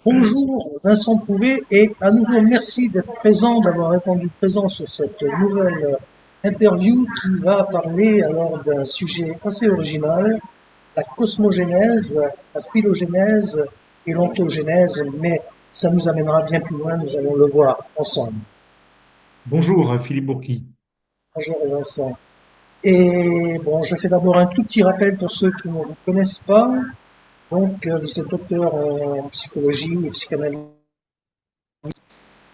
Bonjour Vincent Prouvé et à nouveau merci d'être présent, d'avoir répondu présent sur cette nouvelle interview qui va parler alors d'un sujet assez original, la cosmogénèse, la phylogénèse et l'ontogénèse, mais ça nous amènera bien plus loin, nous allons le voir ensemble. Bonjour Philippe Bourqui. Bonjour Vincent. Et bon, je fais d'abord un tout petit rappel pour ceux qui ne vous connaissent pas. Donc, vous êtes docteur en psychologie et psychanalyse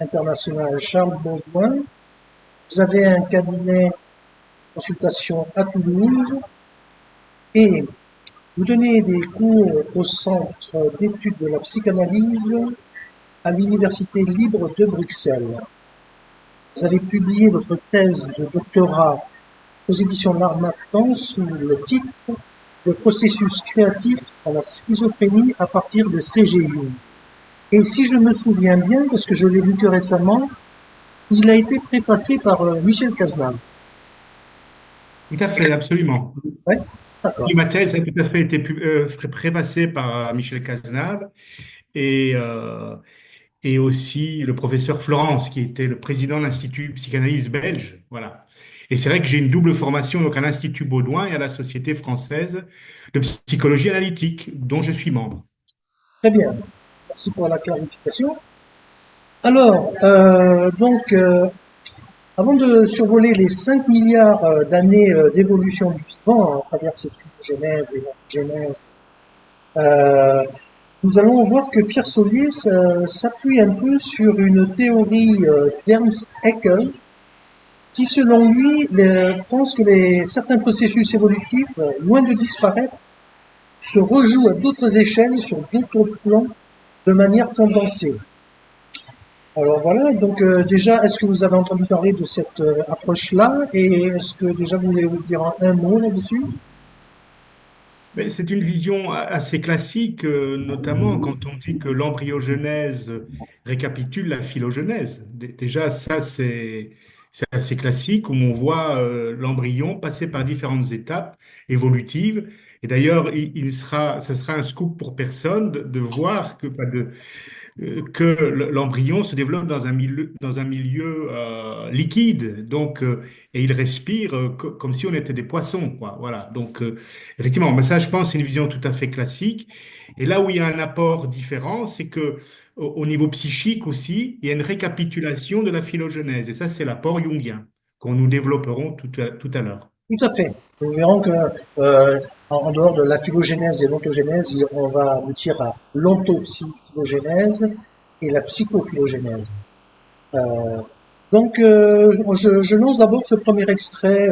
internationale Charles Baudouin. Vous avez un cabinet de consultation à Toulouse et vous donnez des cours au Centre d'études de la psychanalyse à l'Université libre de Bruxelles. Vous avez publié votre thèse de doctorat aux éditions L'Harmattan sous le titre Le processus créatif dans la schizophrénie à partir de C.G. Jung. Et si je me souviens bien, parce que je l'ai lu que récemment, il a été préfacé par Michel Cazenave. Tout à fait, absolument. Oui, d'accord. Et ma thèse a tout à fait été préfacée par Michel Cazenave et, euh, et aussi le professeur Florence, qui était le président de l'Institut psychanalyse belge. Voilà. Et c'est vrai que j'ai une double formation donc à l'Institut Baudouin et à la Société française de psychologie analytique, dont je suis membre. Très bien. Merci pour la clarification. Alors, avant de survoler les 5 milliards d'années d'évolution du vivant à travers cette genèse et genèse, euh, nous allons voir que Pierre Solier s'appuie un peu sur une théorie d'Ernst Haeckel qui, selon lui, pense que certains processus évolutifs, loin de disparaître, se rejouent à d'autres échelles, sur d'autres plans, de manière condensée. Alors voilà, donc déjà, est-ce que vous avez entendu parler de cette approche-là et est-ce que déjà vous voulez vous dire un mot là-dessus? Mais c'est une vision assez classique, notamment quand on dit que l'embryogenèse récapitule la phylogenèse. Déjà, ça, c'est assez classique, où on voit l'embryon passer par différentes étapes évolutives. Et d'ailleurs, ça sera un scoop pour personne de voir que l'embryon se développe dans un milieu liquide, donc, et il respire comme si on était des poissons, quoi. Voilà. Donc, effectivement, mais ça, je pense, c'est une vision tout à fait classique. Et là où il y a un apport différent, c'est que au niveau psychique aussi, il y a une récapitulation de la phylogenèse. Et ça, c'est l'apport jungien qu'on nous développerons tout à l'heure. Tout à fait. Nous verrons que en dehors de la phylogénèse et l'ontogénèse, on va aboutir à l'ontopsyphylogénèse et la psychophylogénèse. Euh, je lance d'abord ce premier extrait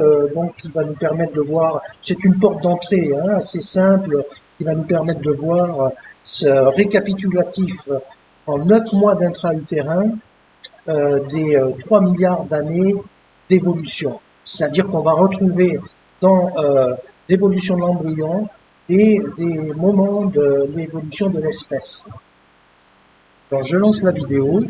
qui va nous permettre de voir, c'est une porte d'entrée assez simple, qui va nous permettre de voir ce récapitulatif en 9 mois d'intra-utérin des 3 milliards d'années d'évolution. C'est-à-dire qu'on va retrouver dans l'évolution de l'embryon et des moments de l'évolution de l'espèce. Alors je lance la vidéo.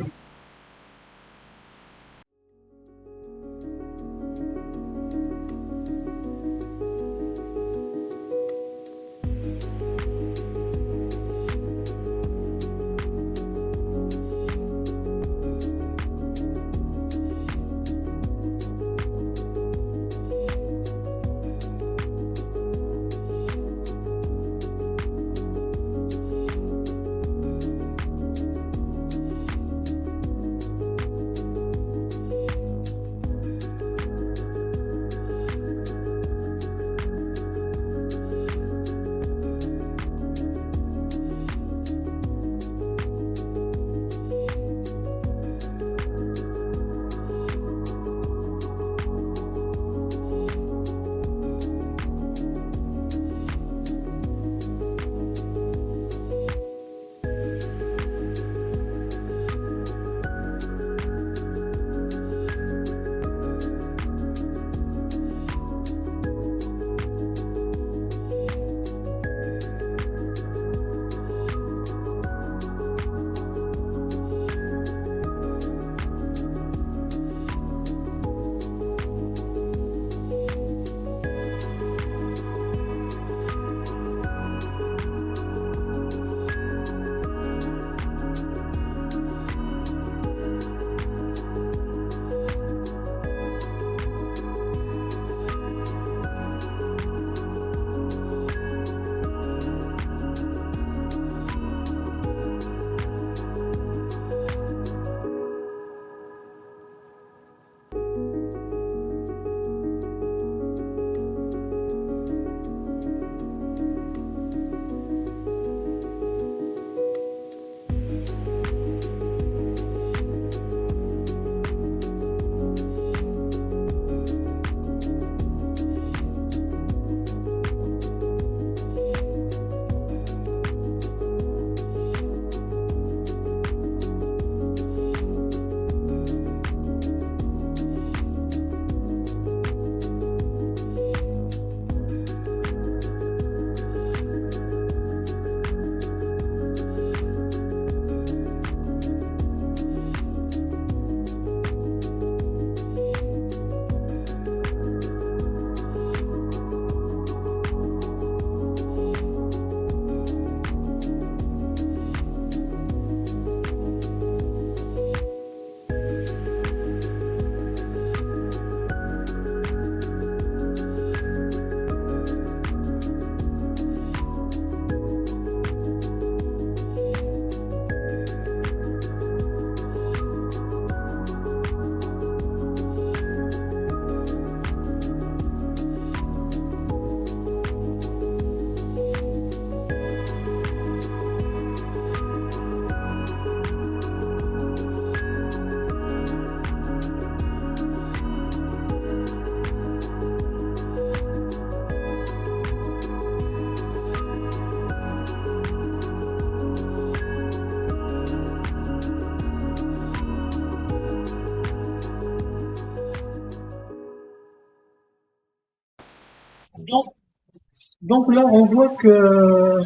Donc là, on voit que,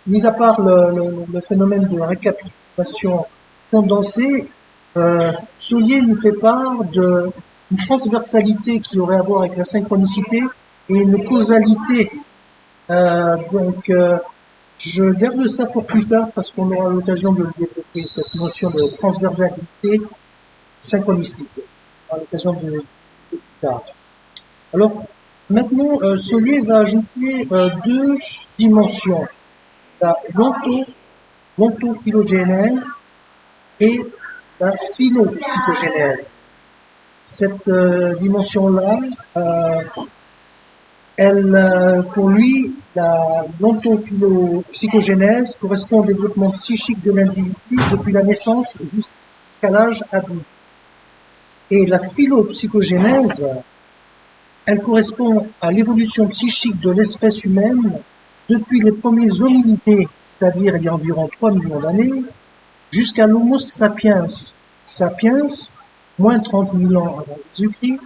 mis à part le phénomène de récapitulation condensée, Soulier nous fait part d'une transversalité qui aurait à voir avec la synchronicité et une causalité. Donc, je garde ça pour plus tard parce qu'on aura l'occasion de développer cette notion de transversalité synchronistique. On aura l'occasion de plus tard. Alors, maintenant, Solier va ajouter deux dimensions, la l'ontophylogénèse et la phylopsychogénèse. Cette dimension-là, pour lui, l'ontophylopsychogénèse correspond au développement psychique de l'individu depuis la naissance jusqu'à l'âge adulte. Et la phylopsychogénèse, elle correspond à l'évolution psychique de l'espèce humaine depuis les premiers hominidés, c'est-à-dire il y a environ 3 millions d'années, jusqu'à l'Homo sapiens. Sapiens, moins 30 000 ans avant Jésus-Christ,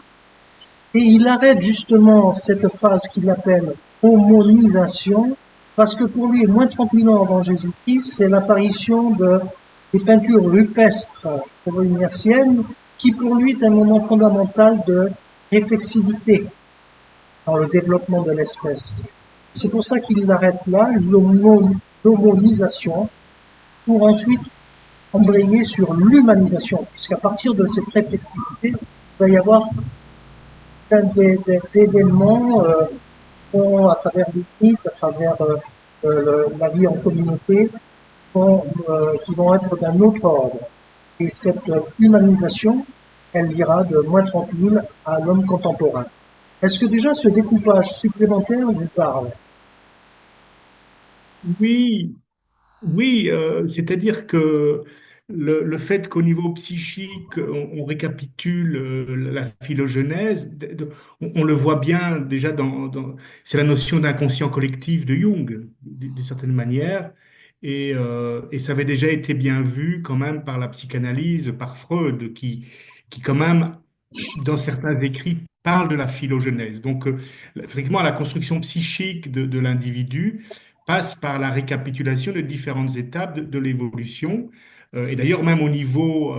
et il arrête justement cette phase qu'il appelle homonisation, parce que pour lui, moins 30 000 ans avant Jésus-Christ, c'est l'apparition des peintures rupestres ignatiennes, qui pour lui est un moment fondamental de réflexivité dans le développement de l'espèce. C'est pour ça qu'il arrête là, l'homonisation, pour ensuite embrayer sur l'humanisation, puisqu'à partir de cette réflexivité, il va y avoir plein d'événements à travers les mythes, à travers la vie en communauté, qui vont être d'un autre ordre. Et cette humanisation, elle ira de moins 30 000 à l'homme contemporain. Est-ce que déjà ce découpage supplémentaire vous parle? Oui, oui, c'est-à-dire que le fait qu'au niveau psychique, on récapitule la phylogenèse, on le voit bien déjà c'est la notion d'inconscient collectif de Jung, d'une certaine manière, et ça avait déjà été bien vu quand même par la psychanalyse, par Freud, qui quand même, dans certains écrits, parle de la phylogenèse. Donc, effectivement, la construction psychique de l'individu passe par la récapitulation de différentes étapes de l'évolution. Et d'ailleurs, même au niveau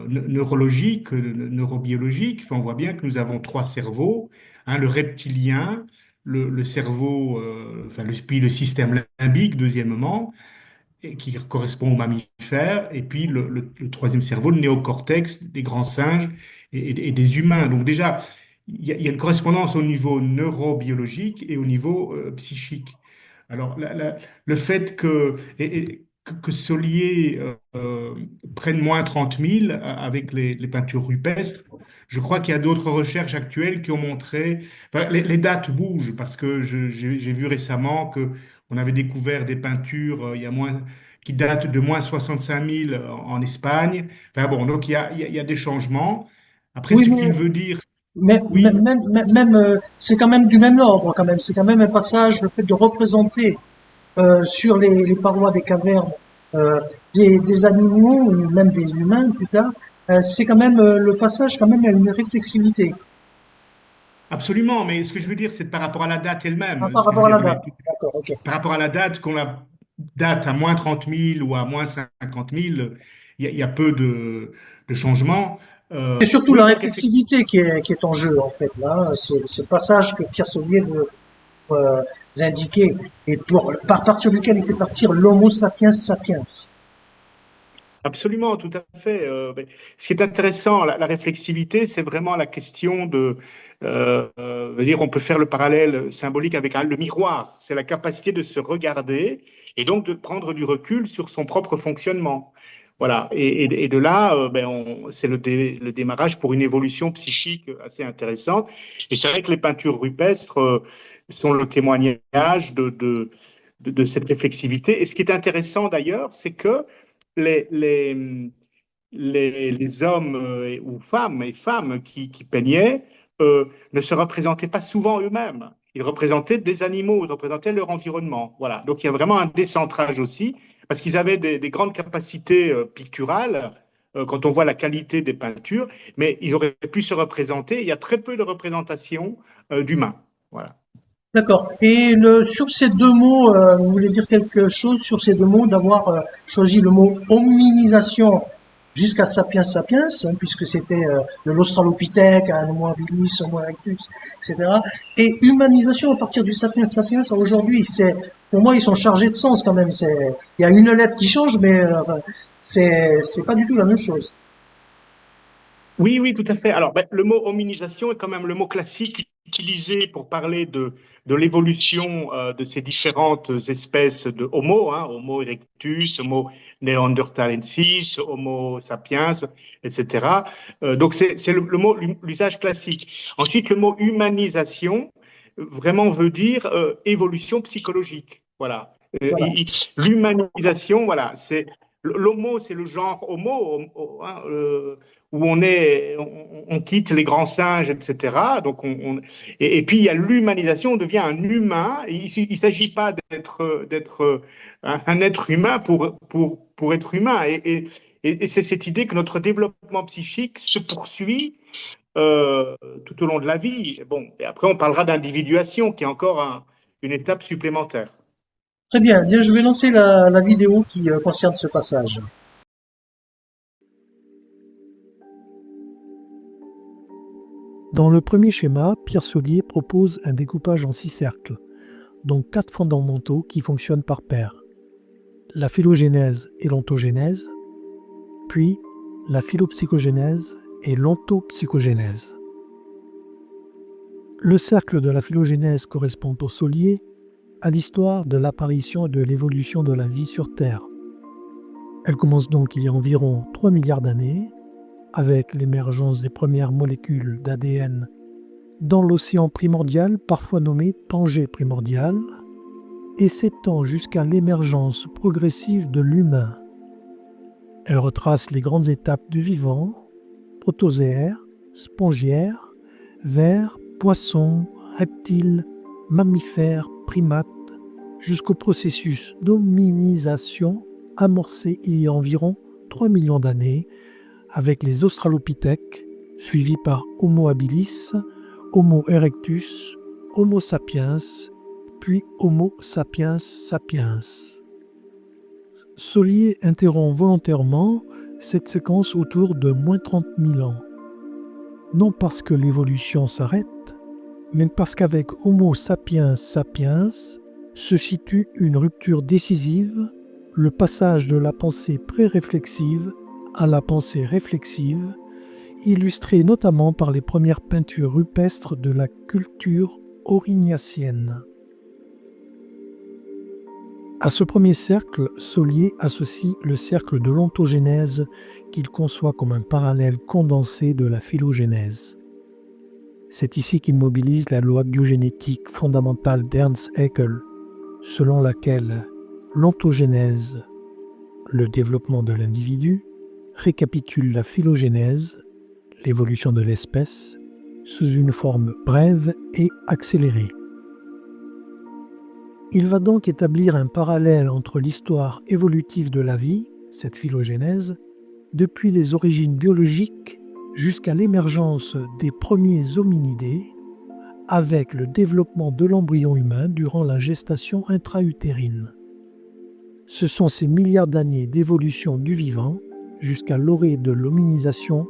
neurologique, neurobiologique, enfin, on voit bien que nous avons trois cerveaux, hein, le reptilien, le cerveau, enfin, puis le système limbique, deuxièmement, et qui correspond aux mammifères, et puis le troisième cerveau, le néocortex, des grands singes et des humains. Donc déjà, il y a une correspondance au niveau neurobiologique et au niveau psychique. Alors, le fait que Solier prenne moins 30 000 avec les peintures rupestres, je crois qu'il y a d'autres recherches actuelles qui ont montré, enfin, les dates bougent parce que j'ai vu récemment que on avait découvert des peintures qui datent de moins 65 000 en Espagne. Enfin bon, donc il y a des changements. Après, Oui, ce qu'il veut dire, oui, même c'est quand même du même ordre, quand même. C'est quand même un passage, le fait de représenter sur les parois des cavernes des animaux ou même des humains plus tard. C'est quand même le passage, quand même, à une réflexivité absolument. Mais ce que je veux dire, c'est par rapport à la date elle-même. par Ce que je rapport veux à dire, la date. D'accord, ok. par rapport à la date, qu'on la date à moins 30 000 ou à moins 50 000, il y a peu de changements. C'est surtout Oui, la donc effectivement. réflexivité qui est en jeu, en fait, là. C'est le passage que Pierre Saulier veut indiquer et par partir duquel il fait partir l'Homo sapiens sapiens. Absolument, tout à fait. Mais ce qui est intéressant, la réflexivité, c'est vraiment la question veut dire, on peut faire le parallèle symbolique avec le miroir. C'est la capacité de se regarder et donc de prendre du recul sur son propre fonctionnement. Voilà. Et de là, c'est le démarrage pour une évolution psychique assez intéressante. Et c'est vrai que les peintures rupestres sont le témoignage de cette réflexivité. Et ce qui est intéressant d'ailleurs, c'est que les, les, les hommes ou femmes et femmes qui peignaient ne se représentaient pas souvent eux-mêmes. Ils représentaient des animaux, ils représentaient leur environnement. Voilà. Donc il y a vraiment un décentrage aussi, parce qu'ils avaient des grandes capacités picturales quand on voit la qualité des peintures, mais ils auraient pu se représenter. Il y a très peu de représentation d'humains. Voilà. D'accord. Et sur ces deux mots, vous voulez dire quelque chose sur ces deux mots, d'avoir choisi le mot hominisation jusqu'à Sapiens Sapiens, hein, puisque c'était de l'Australopithèque à Homo habilis, Homo erectus, etc. Et humanisation à partir du Sapiens Sapiens à aujourd'hui, pour moi, ils sont chargés de sens quand même. Il y a une lettre qui change, mais c'est pas du tout la même chose. Oui, oui, tout à fait. Alors, le mot hominisation est quand même le mot classique utilisé pour parler de l'évolution de ces différentes espèces de Homo, hein, Homo erectus, Homo neanderthalensis, Homo sapiens, etc. Donc, c'est le mot, l'usage classique. Ensuite, le mot humanisation vraiment veut dire évolution psychologique. Voilà. Voilà. L'humanisation, voilà, c'est l'homo, c'est le genre homo, hein, où on quitte les grands singes, etc. Donc et puis il y a l'humanisation, on devient un humain. Il ne s'agit pas d'être un être humain pour être humain. Et c'est cette idée que notre développement psychique se poursuit tout au long de la vie. Bon, et après on parlera d'individuation, qui est encore une étape supplémentaire. Très bien. Bien, je vais lancer la vidéo qui concerne ce passage. Dans le premier schéma, Pierre Solier propose un découpage en 6 cercles, dont 4 fondamentaux qui fonctionnent par paire. La phylogénèse et l'ontogénèse, puis la phylopsychogénèse et l'ontopsychogénèse. Le cercle de la phylogénèse correspond au Solier, à l'histoire de l'apparition et de l'évolution de la vie sur Terre. Elle commence donc il y a environ 3 milliards d'années, avec l'émergence des premières molécules d'ADN dans l'océan primordial, parfois nommé Pangée primordial, et s'étend jusqu'à l'émergence progressive de l'humain. Elle retrace les grandes étapes du vivant, protozoaire, spongiaire, vers, poissons, reptiles, mammifères, primates, jusqu'au processus d'hominisation amorcé il y a environ 3 millions d'années avec les Australopithèques, suivis par Homo habilis, Homo erectus, Homo sapiens, puis Homo sapiens sapiens. Solier interrompt volontairement cette séquence autour de moins 30 000 ans. Non parce que l'évolution s'arrête, mais parce qu'avec Homo sapiens sapiens se situe une rupture décisive, le passage de la pensée pré-réflexive à la pensée réflexive, illustrée notamment par les premières peintures rupestres de la culture aurignacienne. À ce premier cercle, Solier associe le cercle de l'ontogénèse qu'il conçoit comme un parallèle condensé de la phylogénèse. C'est ici qu'il mobilise la loi biogénétique fondamentale d'Ernst Haeckel, selon laquelle l'ontogénèse, le développement de l'individu, récapitule la phylogénèse, l'évolution de l'espèce, sous une forme brève et accélérée. Il va donc établir un parallèle entre l'histoire évolutive de la vie, cette phylogénèse, depuis les origines biologiques jusqu'à l'émergence des premiers hominidés, avec le développement de l'embryon humain durant la gestation intra-utérine. Ce sont ces milliards d'années d'évolution du vivant jusqu'à l'orée de l'hominisation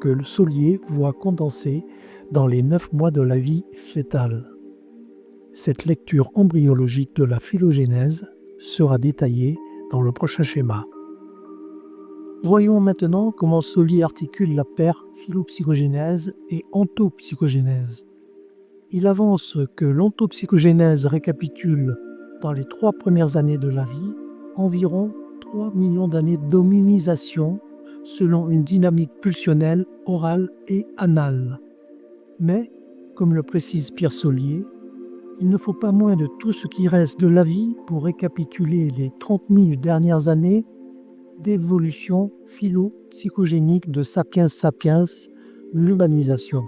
que le Solier voit condensée dans les 9 mois de la vie fœtale. Cette lecture embryologique de la phylogénèse sera détaillée dans le prochain schéma. Voyons maintenant comment Solier articule la paire phylopsychogénèse et ontopsychogénèse. Il avance que l'ontopsychogénèse récapitule, dans les 3 premières années de la vie, environ 3 millions d'années d'hominisation selon une dynamique pulsionnelle orale et anale. Mais, comme le précise Pierre Solier, il ne faut pas moins de tout ce qui reste de la vie pour récapituler les 30 000 dernières années d'évolution phylopsychogénique de Sapiens Sapiens, l'humanisation.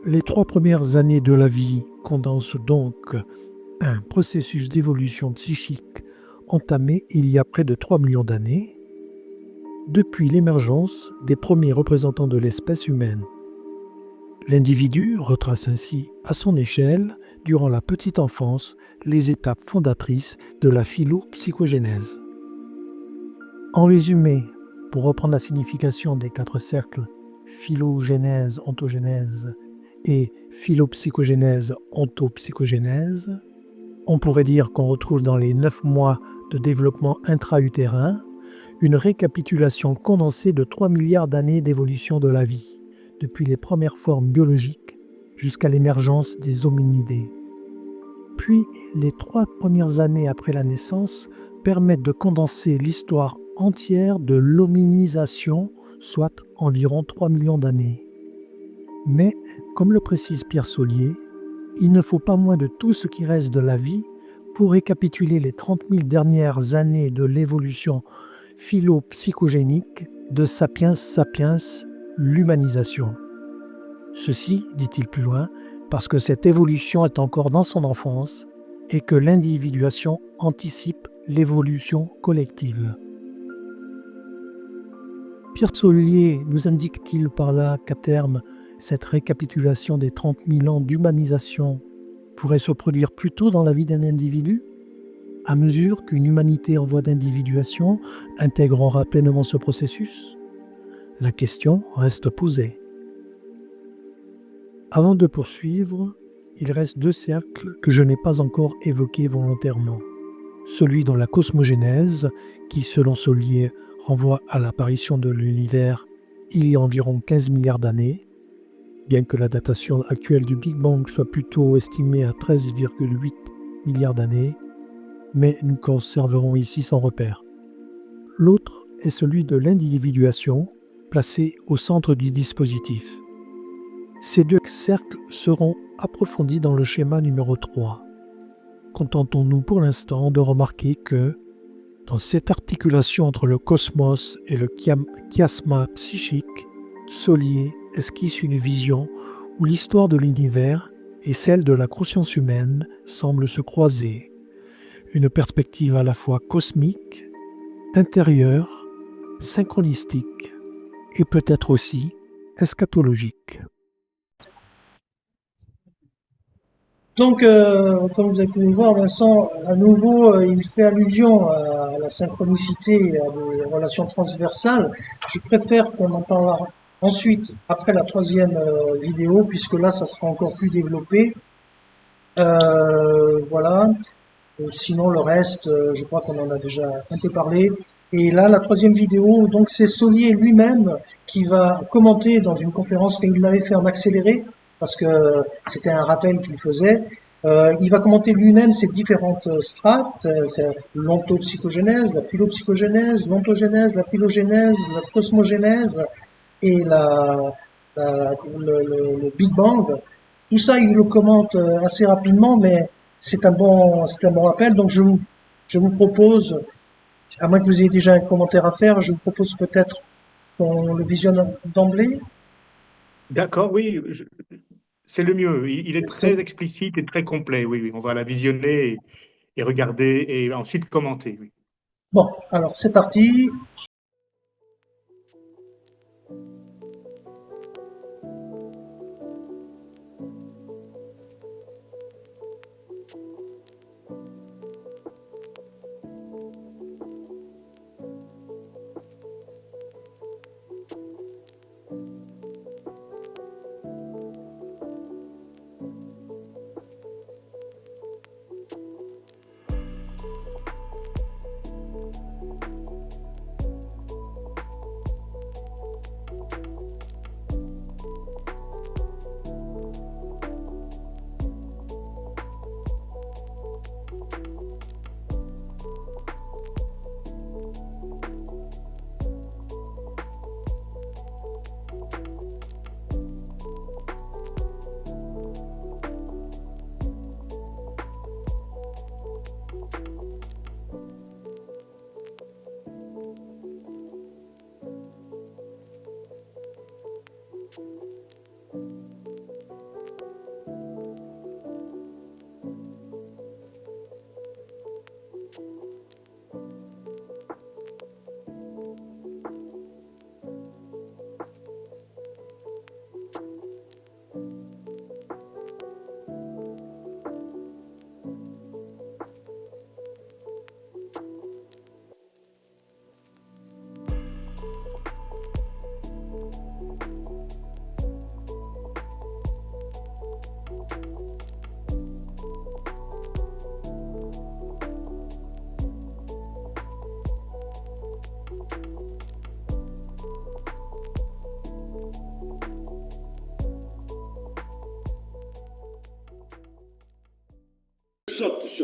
Les 3 premières années de la vie condensent donc un processus d'évolution psychique entamé il y a près de 3 millions d'années, depuis l'émergence des premiers représentants de l'espèce humaine. L'individu retrace ainsi, à son échelle, durant la petite enfance, les étapes fondatrices de la phylopsychogénèse. En résumé, pour reprendre la signification des 4 cercles phylogénèse, ontogénèse et phylopsychogénèse, ontopsychogénèse, on pourrait dire qu'on retrouve dans les 9 mois de développement intra-utérin une récapitulation condensée de 3 milliards d'années d'évolution de la vie, depuis les premières formes biologiques jusqu'à l'émergence des hominidés. Puis, les 3 premières années après la naissance permettent de condenser l'histoire entière de l'hominisation, soit environ 3 millions d'années. Mais, comme le précise Pierre Solier, il ne faut pas moins de tout ce qui reste de la vie pour récapituler les 30 000 dernières années de l'évolution phylopsychogénique de Sapiens sapiens, l'humanisation. Ceci, dit-il plus loin, parce que cette évolution est encore dans son enfance et que l'individuation anticipe l'évolution collective. Pierre Solier nous indique-t-il par là qu'à terme, cette récapitulation des 30 000 ans d'humanisation pourrait se produire plus tôt dans la vie d'un individu, à mesure qu'une humanité en voie d'individuation intégrera pleinement ce processus? La question reste posée. Avant de poursuivre, il reste 2 cercles que je n'ai pas encore évoqués volontairement. Celui dans la cosmogénèse, qui selon Solier renvoie à l'apparition de l'univers il y a environ 15 milliards d'années, bien que la datation actuelle du Big Bang soit plutôt estimée à 13,8 milliards d'années, mais nous conserverons ici son repère. L'autre est celui de l'individuation, placé au centre du dispositif. Ces 2 cercles seront approfondis dans le schéma numéro 3. Contentons-nous pour l'instant de remarquer que, dans cette articulation entre le cosmos et le chiasma psychique, Solier esquisse une vision où l'histoire de l'univers et celle de la conscience humaine semblent se croiser. Une perspective à la fois cosmique, intérieure, synchronistique et peut-être aussi eschatologique. Donc, comme vous avez pu le voir, Vincent, à nouveau, il fait allusion à la synchronicité et à des relations transversales. Je préfère qu'on en parle ensuite, après la 3e vidéo, puisque là, ça sera encore plus développé. Voilà. Sinon, le reste, je crois qu'on en a déjà un peu parlé. Et là, la 3e vidéo, donc c'est Solier lui-même qui va commenter dans une conférence qu'il l'avait fait en accéléré, parce que c'était un rappel qu'il faisait. Il va commenter lui-même ces différentes strates, c'est l'ontopsychogénèse, la phylopsychogénèse, l'ontogénèse, la phylogénèse, la cosmogénèse et le Big Bang. Tout ça, il le commente assez rapidement, mais c'est un bon rappel. Donc, je vous propose, à moins que vous ayez déjà un commentaire à faire, je vous propose peut-être qu'on le visionne d'emblée. D'accord, oui, c'est le mieux. Il est très explicite et très complet. Oui, oui, on va la visionner et regarder et ensuite commenter. Oui. Bon, alors c'est parti.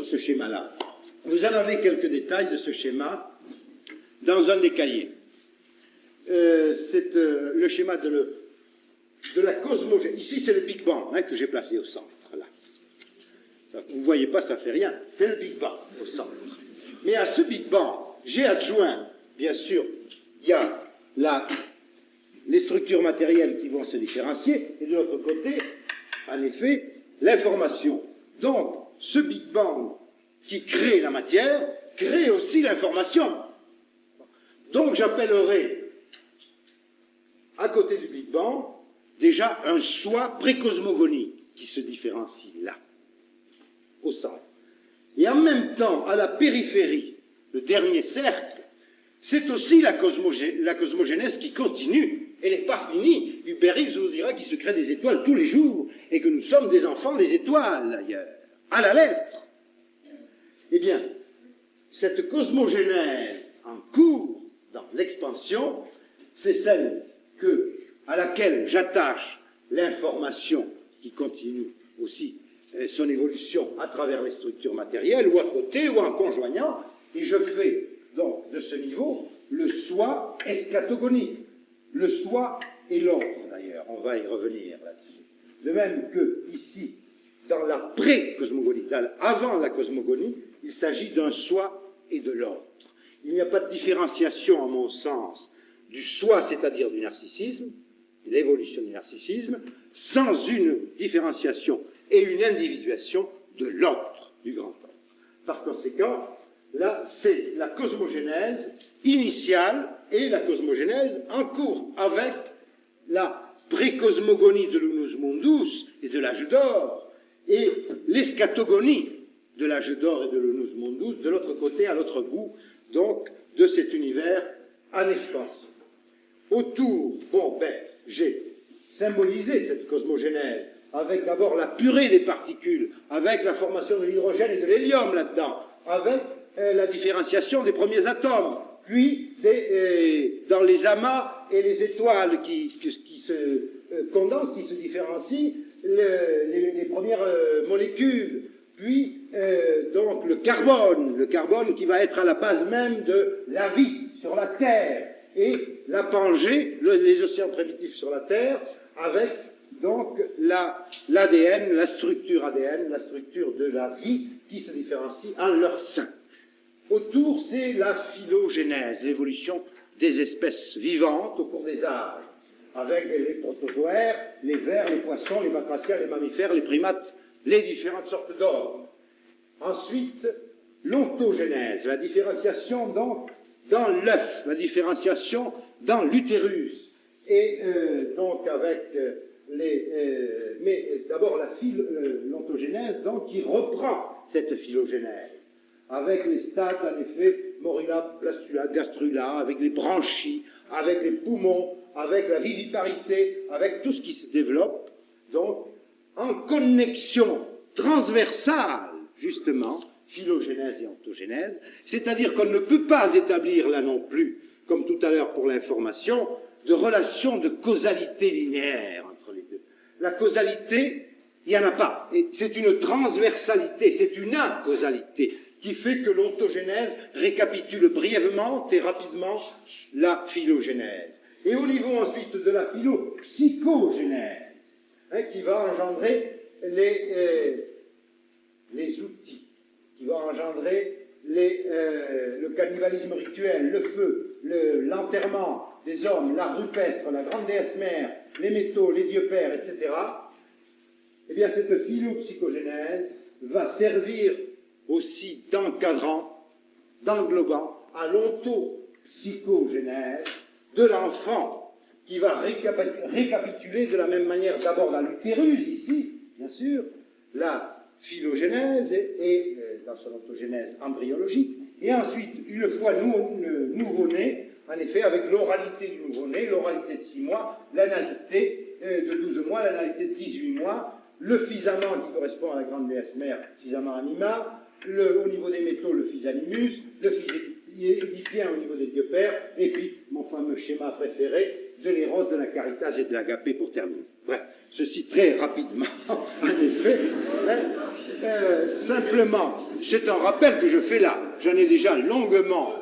ce schéma-là. Vous en avez quelques détails de ce schéma dans un des cahiers. C'est le schéma de la cosmogénèse. Ici, c'est le Big Bang que j'ai placé au centre. Là. Ça, vous ne voyez pas, ça ne fait rien. C'est le Big Bang au centre. Mais à ce Big Bang, j'ai adjoint, bien sûr, il y a les structures matérielles qui vont se différencier, et de l'autre côté, en effet, l'information. Donc, ce Big Bang qui crée la matière, crée aussi l'information. Donc, j'appellerai, à côté du Big Bang, déjà un soi pré-cosmogonie qui se différencie là, au centre. Et en même temps, à la périphérie, le dernier cercle, c'est aussi la cosmogénèse qui continue. Elle n'est pas finie. Hubert Reeves vous dira qu'il se crée des étoiles tous les jours et que nous sommes des enfants des étoiles, d'ailleurs, à la lettre. Eh bien, cette cosmogénèse en cours dans l'expansion, c'est celle à laquelle j'attache l'information qui continue aussi son évolution à travers les structures matérielles, ou à côté, ou en conjoignant, et je fais donc de ce niveau le soi eschatogonique. Le soi et l'ordre, d'ailleurs, on va y revenir là-dessus. De même que ici, dans la pré-cosmogonie, avant la cosmogonie, il s'agit d'un soi et de l'ordre. Il n'y a pas de différenciation, à mon sens, du soi, c'est-à-dire du narcissisme, l'évolution du narcissisme, sans une différenciation et une individuation de l'ordre, du grand ordre. Par conséquent, là, c'est la cosmogénèse initiale et la cosmogénèse en cours, avec la pré-cosmogonie de l'unus mundus et de l'âge d'or, et l'eschatogonie de l'âge d'or et de l'unus mundus, de l'autre côté, à l'autre bout, donc, de cet univers en expansion. Autour, j'ai symbolisé cette cosmogénèse avec d'abord la purée des particules, avec la formation de l'hydrogène et de l'hélium là-dedans, avec la différenciation des premiers atomes, puis dans les amas et les étoiles qui se condensent, qui se différencient, les premières molécules, puis donc le carbone qui va être à la base même de la vie sur la Terre, et la Pangée, les océans primitifs sur la Terre, avec donc l'ADN, la structure ADN, la structure de la vie qui se différencie en leur sein. Autour, c'est la phylogénèse, l'évolution des espèces vivantes au cours des âges, avec les protozoaires, les vers, les poissons, les batraciens, les mammifères, les primates, les différentes sortes d'hommes. Ensuite, l'ontogénèse, la différenciation donc dans l'œuf, la différenciation dans l'utérus, et donc avec mais d'abord l'ontogénèse donc qui reprend cette phylogénèse, avec les stades en effet morula, blastula, gastrula, avec les branchies, avec les poumons, avec la viviparité, avec tout ce qui se développe, donc en connexion transversale, justement, phylogénèse et ontogénèse, c'est-à-dire qu'on ne peut pas établir là non plus, comme tout à l'heure pour l'information, de relation de causalité linéaire entre les deux. La causalité, il n'y en a pas. Et c'est une transversalité, c'est une acausalité qui fait que l'ontogénèse récapitule brièvement et rapidement la phylogénèse. Et au niveau ensuite de la phylopsychogénèse, qui va engendrer les outils, qui va engendrer le cannibalisme rituel, le feu, l'enterrement des hommes, l'art rupestre, la grande déesse mère, les métaux, les dieux pères, etc., eh bien cette phylopsychogénèse va servir aussi d'encadrant, d'englobant à l'ontopsychogénèse de l'enfant qui va récapituler de la même manière d'abord dans l'utérus ici, bien sûr, la phylogénèse et dans son ontogénèse embryologique, et ensuite, une fois nouveau-né, en effet, avec l'oralité du nouveau-né, l'oralité de 6 mois, l'analité de 12 mois, l'analité de 18 mois, le physament qui correspond à la grande déesse mère, physament anima, au niveau des métaux, le phys animus, le phys édipien au niveau des dieux pères, et puis mon fameux schéma préféré de l'éros, de la caritas et de l'agapé pour terminer. Bref, ceci très rapidement, en effet. Simplement, c'est un rappel que je fais là. J'en ai déjà longuement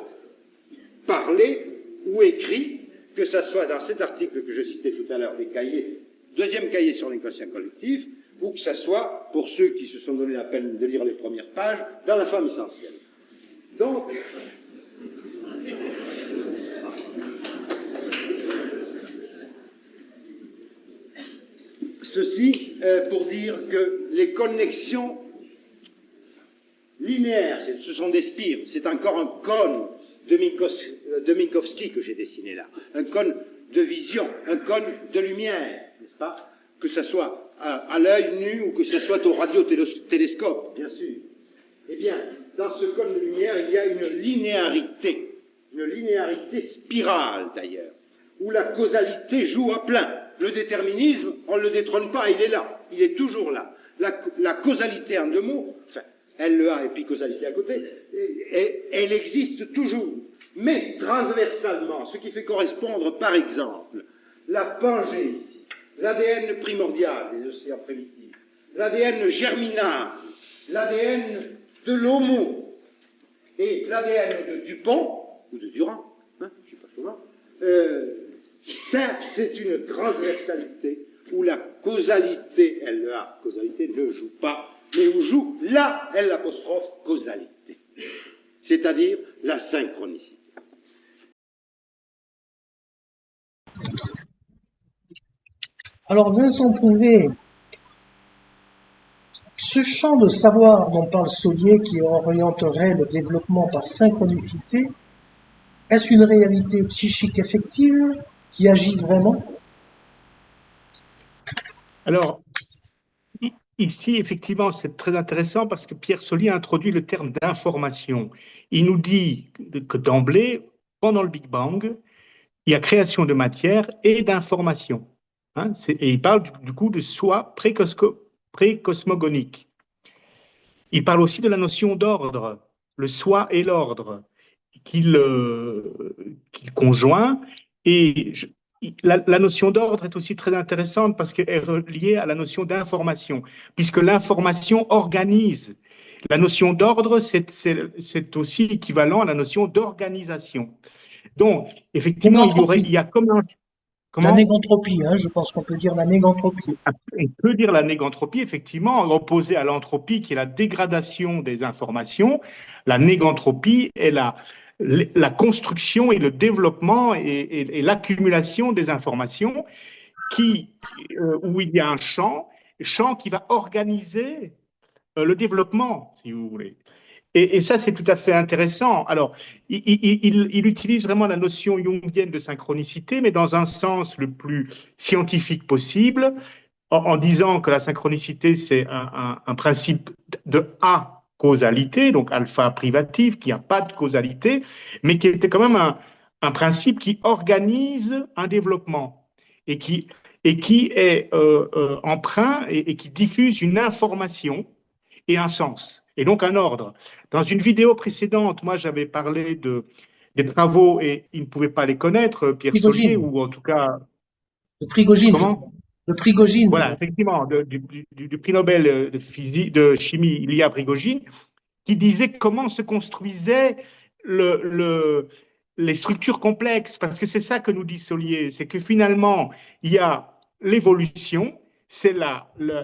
parlé ou écrit, que ce soit dans cet article que je citais tout à l'heure des cahiers, deuxième cahier sur l'inconscient collectif, ou que ce soit, pour ceux qui se sont donné la peine de lire les premières pages, dans La femme essentielle. Donc, ceci pour dire que les connexions linéaires, ce sont des spires, c'est encore un cône de Minkowski que j'ai dessiné là, un cône de vision, un cône de lumière, n'est-ce pas? Que ce soit à l'œil nu ou que ce soit au radiotélescope, bien sûr. Eh bien, dans ce cône de lumière, il y a une linéarité spirale d'ailleurs, où la causalité joue à plein. Le déterminisme, on ne le détrône pas, il est là, il est toujours là. La causalité, en deux mots, enfin, LEA et puis causalité à côté, elle existe toujours, mais transversalement, ce qui fait correspondre, par exemple, la Pangée ici, l'ADN primordial des océans primitifs, l'ADN germinal, l'ADN de l'Homo et l'ADN de Dupont, ou de Durand, hein, je ne sais pas souvent, ça, c'est une transversalité où la causalité, LEA, causalité ne joue pas, mais où joue la L'' causalité, c'est-à-dire la synchronicité. Alors, Vincent Prouvé, ce champ de savoir dont parle Solier qui orienterait le développement par synchronicité, est-ce une réalité psychique effective qui agit vraiment? Alors, ici, effectivement, c'est très intéressant parce que Pierre Solier a introduit le terme d'information. Il nous dit que d'emblée, pendant le Big Bang, il y a création de matière et d'information. Hein, et il parle du coup de soi précosmogonique. Il parle aussi de la notion d'ordre, le soi et l'ordre, qu'il conjoint. Et la notion d'ordre est aussi très intéressante parce qu'elle est reliée à la notion d'information, puisque l'information organise. La notion d'ordre, c'est aussi équivalent à la notion d'organisation. Donc, effectivement, il y a comme un... La négantropie, hein, je pense qu'on peut dire la négantropie. On peut dire la négantropie, effectivement, opposée à l'entropie, qui est la dégradation des informations. La négantropie est la construction et le développement et l'accumulation des informations où il y a un champ qui va organiser le développement, si vous voulez. Et ça, c'est tout à fait intéressant. Alors, il utilise vraiment la notion jungienne de synchronicité, mais dans un sens le plus scientifique possible, en disant que la synchronicité, c'est un principe de causalité, donc alpha privatif, qui n'a pas de causalité, mais qui était quand même un principe qui organise un développement et qui est emprunt et qui diffuse une information et un sens, et donc un ordre. Dans une vidéo précédente, moi, j'avais parlé des travaux, et il ne pouvait pas les connaître, Pierre Solier, ou en tout cas... De Prigogine. Comment? De Prigogine. Voilà, effectivement, du prix Nobel de physique, de chimie, Ilya Prigogine, qui disait comment se construisaient les structures complexes, parce que c'est ça que nous dit Solier, c'est que finalement, il y a l'évolution, c'est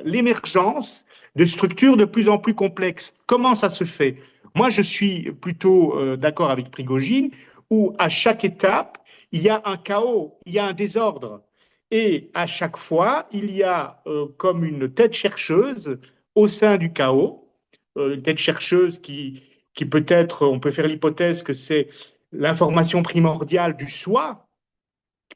l'émergence de structures de plus en plus complexes. Comment ça se fait? Moi, je suis plutôt d'accord avec Prigogine, où à chaque étape, il y a un chaos, il y a un désordre. Et à chaque fois, il y a comme une tête chercheuse au sein du chaos, une tête chercheuse qui peut-être, on peut faire l'hypothèse que c'est l'information primordiale du soi,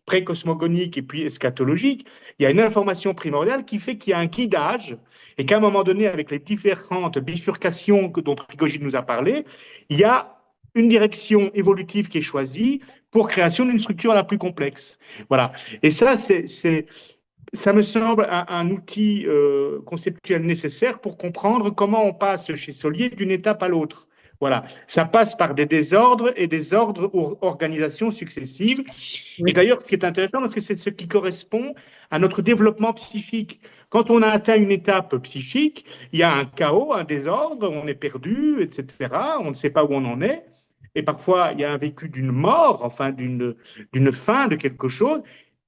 précosmogonique et puis eschatologique. Il y a une information primordiale qui fait qu'il y a un guidage et qu'à un moment donné, avec les différentes bifurcations dont Prigogine nous a parlé, il y a une direction évolutive qui est choisie pour création d'une structure la plus complexe. Voilà. Et ça, ça me semble un outil conceptuel nécessaire pour comprendre comment on passe chez Solier d'une étape à l'autre. Voilà, ça passe par des désordres et des ordres ou organisations successives. Et Oui, d'ailleurs, ce qui est intéressant, parce que c'est ce qui correspond à notre développement psychique. Quand on a atteint une étape psychique, il y a un chaos, un désordre, on est perdu, etc. On ne sait pas où on en est. Et parfois, il y a un vécu d'une mort, enfin d'une fin de quelque chose.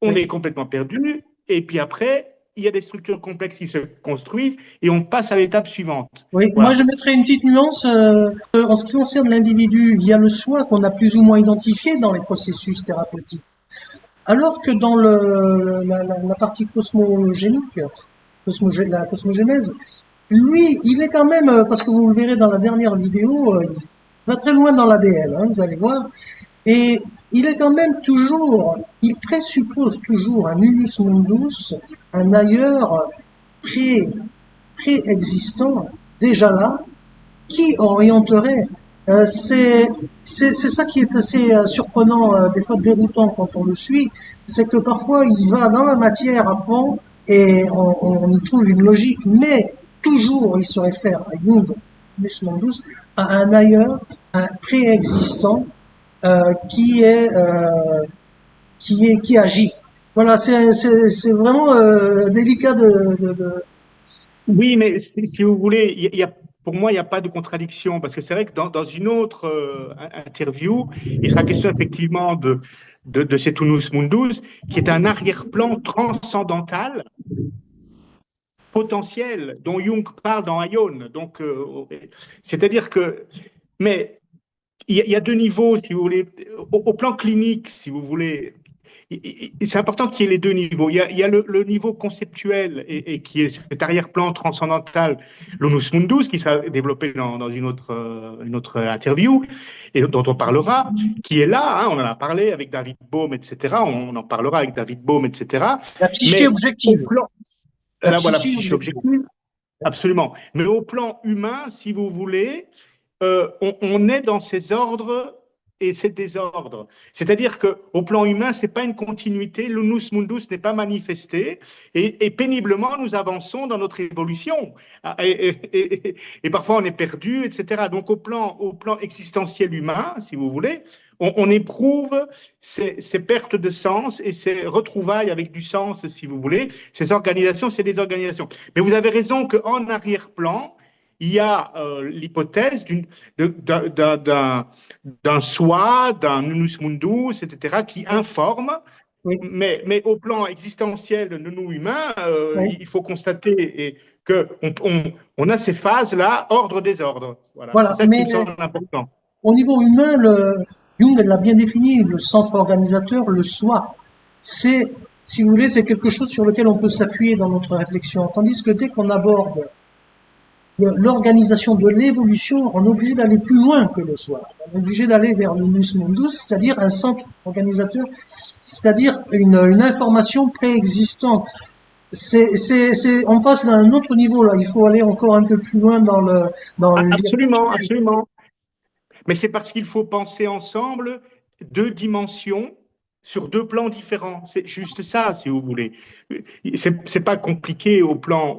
On oui. est complètement perdu. Et puis après, il y a des structures complexes qui se construisent et on passe à l'étape suivante. Oui, moi Voilà. je mettrais une petite nuance en ce qui concerne l'individu. Il y a le soi qu'on a plus ou moins identifié dans les processus thérapeutiques, alors que dans la partie cosmogénique, la cosmogénèse, lui, il est quand même, parce que vous le verrez dans la dernière vidéo, il va très loin dans l'ADN, hein, vous allez voir, et il est quand même toujours, il présuppose toujours un unus mundus, un ailleurs pré, préexistant, déjà là, qui orienterait. C'est ça qui est assez surprenant, des fois déroutant quand on le suit, c'est que parfois il va dans la matière à fond et on y trouve une logique, mais toujours il se réfère à Jung, Mus Mundus, à un ailleurs, un préexistant qui agit. Voilà, c'est vraiment délicat Oui, mais si vous voulez, pour moi, il n'y a pas de contradiction, parce que c'est vrai que dans une autre interview, il sera question effectivement de cet Unus Mundus, qui est un arrière-plan transcendantal potentiel dont Jung parle dans Aion. Donc, c'est-à-dire que, mais il y a deux niveaux, si vous voulez, au plan clinique, si vous voulez. C'est important qu'il y ait les deux niveaux. Il y a le niveau conceptuel et qui est cet arrière-plan transcendantal, l'onus mundus, qui s'est développé dans une autre interview et dont on parlera, qui est là, hein, on en a parlé avec David Bohm, etc. On en parlera avec David Bohm, etc. la psyché Mais au objective. plan, La là voilà, psyché psyché objective. objective, absolument. Mais au plan humain, si vous voulez, on est dans ces ordres et ces désordres. C'est-à-dire qu'au plan humain, ce n'est pas une continuité, l'unus mundus n'est pas manifesté, et péniblement, nous avançons dans notre évolution. Et parfois, on est perdu, etc. Donc, au plan existentiel humain, si vous voulez, on éprouve ces pertes de sens et ces retrouvailles avec du sens, si vous voulez. Ces organisations, c'est des organisations. Mais vous avez raison qu'en arrière-plan, il y a l'hypothèse d'un soi, d'un unus mundus, etc., qui informe, Oui, mais au plan existentiel de nous humains, oui. il faut constater qu'on a ces phases-là, ordre-désordre. Voilà, c'est Voilà. ça qui Mais me semble important. au niveau humain, Jung l'a bien défini, le centre organisateur, le soi. C'est, si vous voulez, c'est quelque chose sur lequel on peut s'appuyer dans notre réflexion. Tandis que dès qu'on aborde l'organisation de l'évolution, on est obligé d'aller plus loin que le soi. On est obligé d'aller vers l'unus mundus, c'est-à-dire un centre organisateur, c'est-à-dire une information préexistante. On passe à un autre niveau là. Il faut aller encore un peu plus loin dans le Absolument, absolument. Mais c'est parce qu'il faut penser ensemble deux dimensions sur deux plans différents. C'est juste ça, si vous voulez. C'est pas compliqué au plan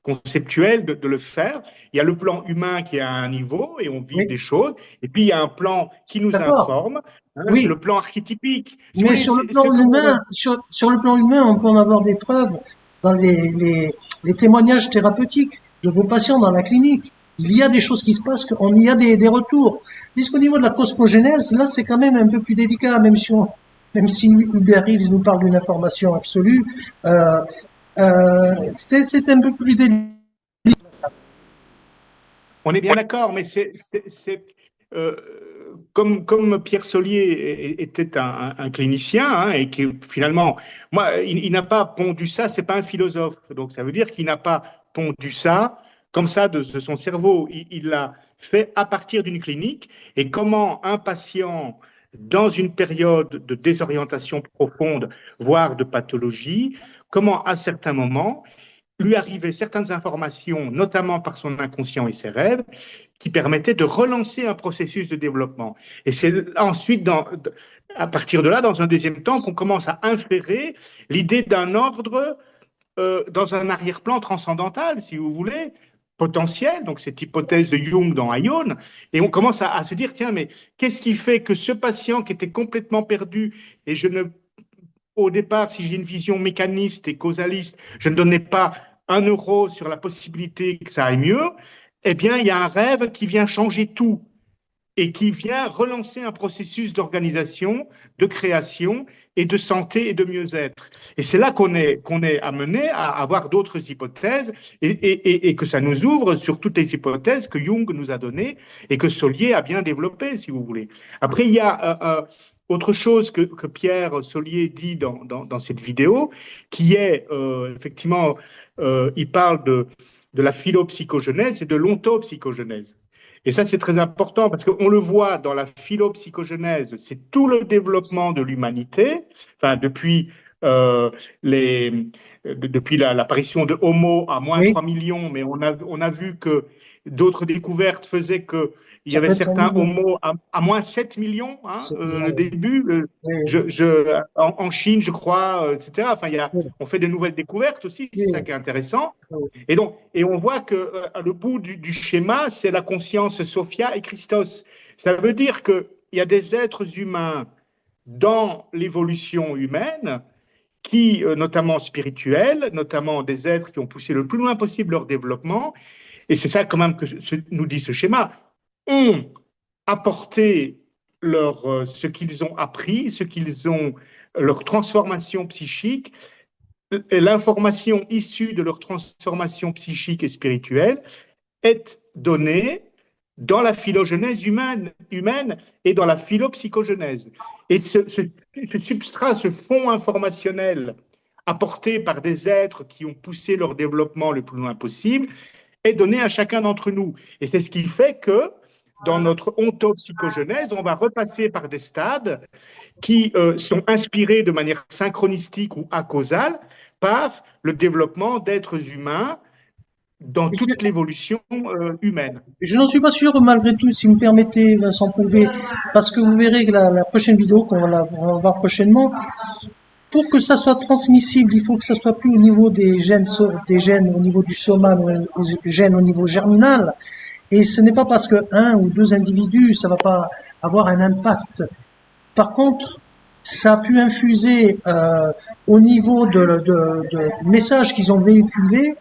conceptuel de le faire. Il y a le plan humain qui est à un niveau et on vit Oui, des choses. Et puis il y a un plan qui nous d'accord. informe, hein, Oui, le plan archétypique. Si vous mais voulez, sur le c'est plan comme humain, sur le plan humain, on peut en avoir des preuves dans les témoignages thérapeutiques de vos patients dans la clinique. Il y a des choses qui se passent, on y a des retours. Puisqu'au niveau de la cosmogénèse, là, c'est quand même un peu plus délicat, même si Hubert Reeves nous parle d'une information absolue, c'est un peu plus délicat. on est bien d'accord, mais euh, comme Pierre Solier était un clinicien hein, et qui finalement, moi, il n'a pas pondu ça, c'est pas un philosophe, donc ça veut dire qu'il n'a pas pondu ça comme ça de son cerveau. Il l'a fait à partir d'une clinique et comment un patient dans une période de désorientation profonde, voire de pathologie, comment à certains moments lui arrivaient certaines informations, notamment par son inconscient et ses rêves, qui permettaient de relancer un processus de développement. Et c'est ensuite, à partir de là, dans un deuxième temps, qu'on commence à inférer l'idée d'un ordre dans un arrière-plan transcendantal, si vous voulez, potentiel, donc cette hypothèse de Jung dans Ion, et on commence à se dire, tiens, mais qu'est-ce qui fait que ce patient qui était complètement perdu, et au départ, si j'ai une vision mécaniste et causaliste, je ne donnais pas 1 euro sur la possibilité que ça aille mieux, eh bien, il y a un rêve qui vient changer tout et qui vient relancer un processus d'organisation, de création et de santé et de mieux-être. Et c'est là qu'on est amené à avoir d'autres hypothèses et que ça nous ouvre sur toutes les hypothèses que Jung nous a données et que Solier a bien développées, si vous voulez. Après, il y a autre chose que Pierre Solier dit dans cette vidéo, qui est effectivement, il parle de la philopsychogenèse et de l'ontopsychogenèse. Et ça, c'est très important parce qu'on le voit dans la philopsychogenèse, c'est tout le développement de l'humanité, enfin, euh, depuis l'apparition de Homo à moins Oui, 3 millions, mais on a vu que d'autres découvertes faisaient qu'il y ça avait peut être 5 certains millions. Homo à moins 7 millions, hein, 7 millions, le oui. début, Oui, en Chine, je crois, etc. Enfin, oui, on fait de nouvelles découvertes aussi, c'est ça oui, qui est intéressant. oui. Et on voit que le bout du schéma, c'est la conscience Sophia et Christos. Ça veut dire qu'il y a des êtres humains dans l'évolution humaine, qui, notamment spirituels, notamment des êtres qui ont poussé le plus loin possible leur développement, et c'est ça quand même que nous dit ce schéma, ont apporté ce qu'ils ont appris, leur transformation psychique, l'information issue de leur transformation psychique et spirituelle est donnée dans la phylogénèse humaine et dans la phylopsychogenèse. Et ce substrat, ce fond informationnel apporté par des êtres qui ont poussé leur développement le plus loin possible est donné à chacun d'entre nous. Et c'est ce qui fait que dans notre ontopsychogenèse, on va repasser par des stades qui sont inspirés de manière synchronistique ou acausale par le développement d'êtres humains dans Je, toute l'évolution humaine. je n'en suis pas sûr, malgré tout, si vous me permettez, Vincent Prouvé, parce que vous verrez que la prochaine vidéo on va voir prochainement, pour que ça soit transmissible, il faut que ça soit plus au niveau des gènes au niveau du soma, mais aux gènes au niveau germinal. Et ce n'est pas parce que un ou deux individus, ça va pas avoir un impact. Par contre, ça a pu infuser au niveau de messages qu'ils ont véhiculés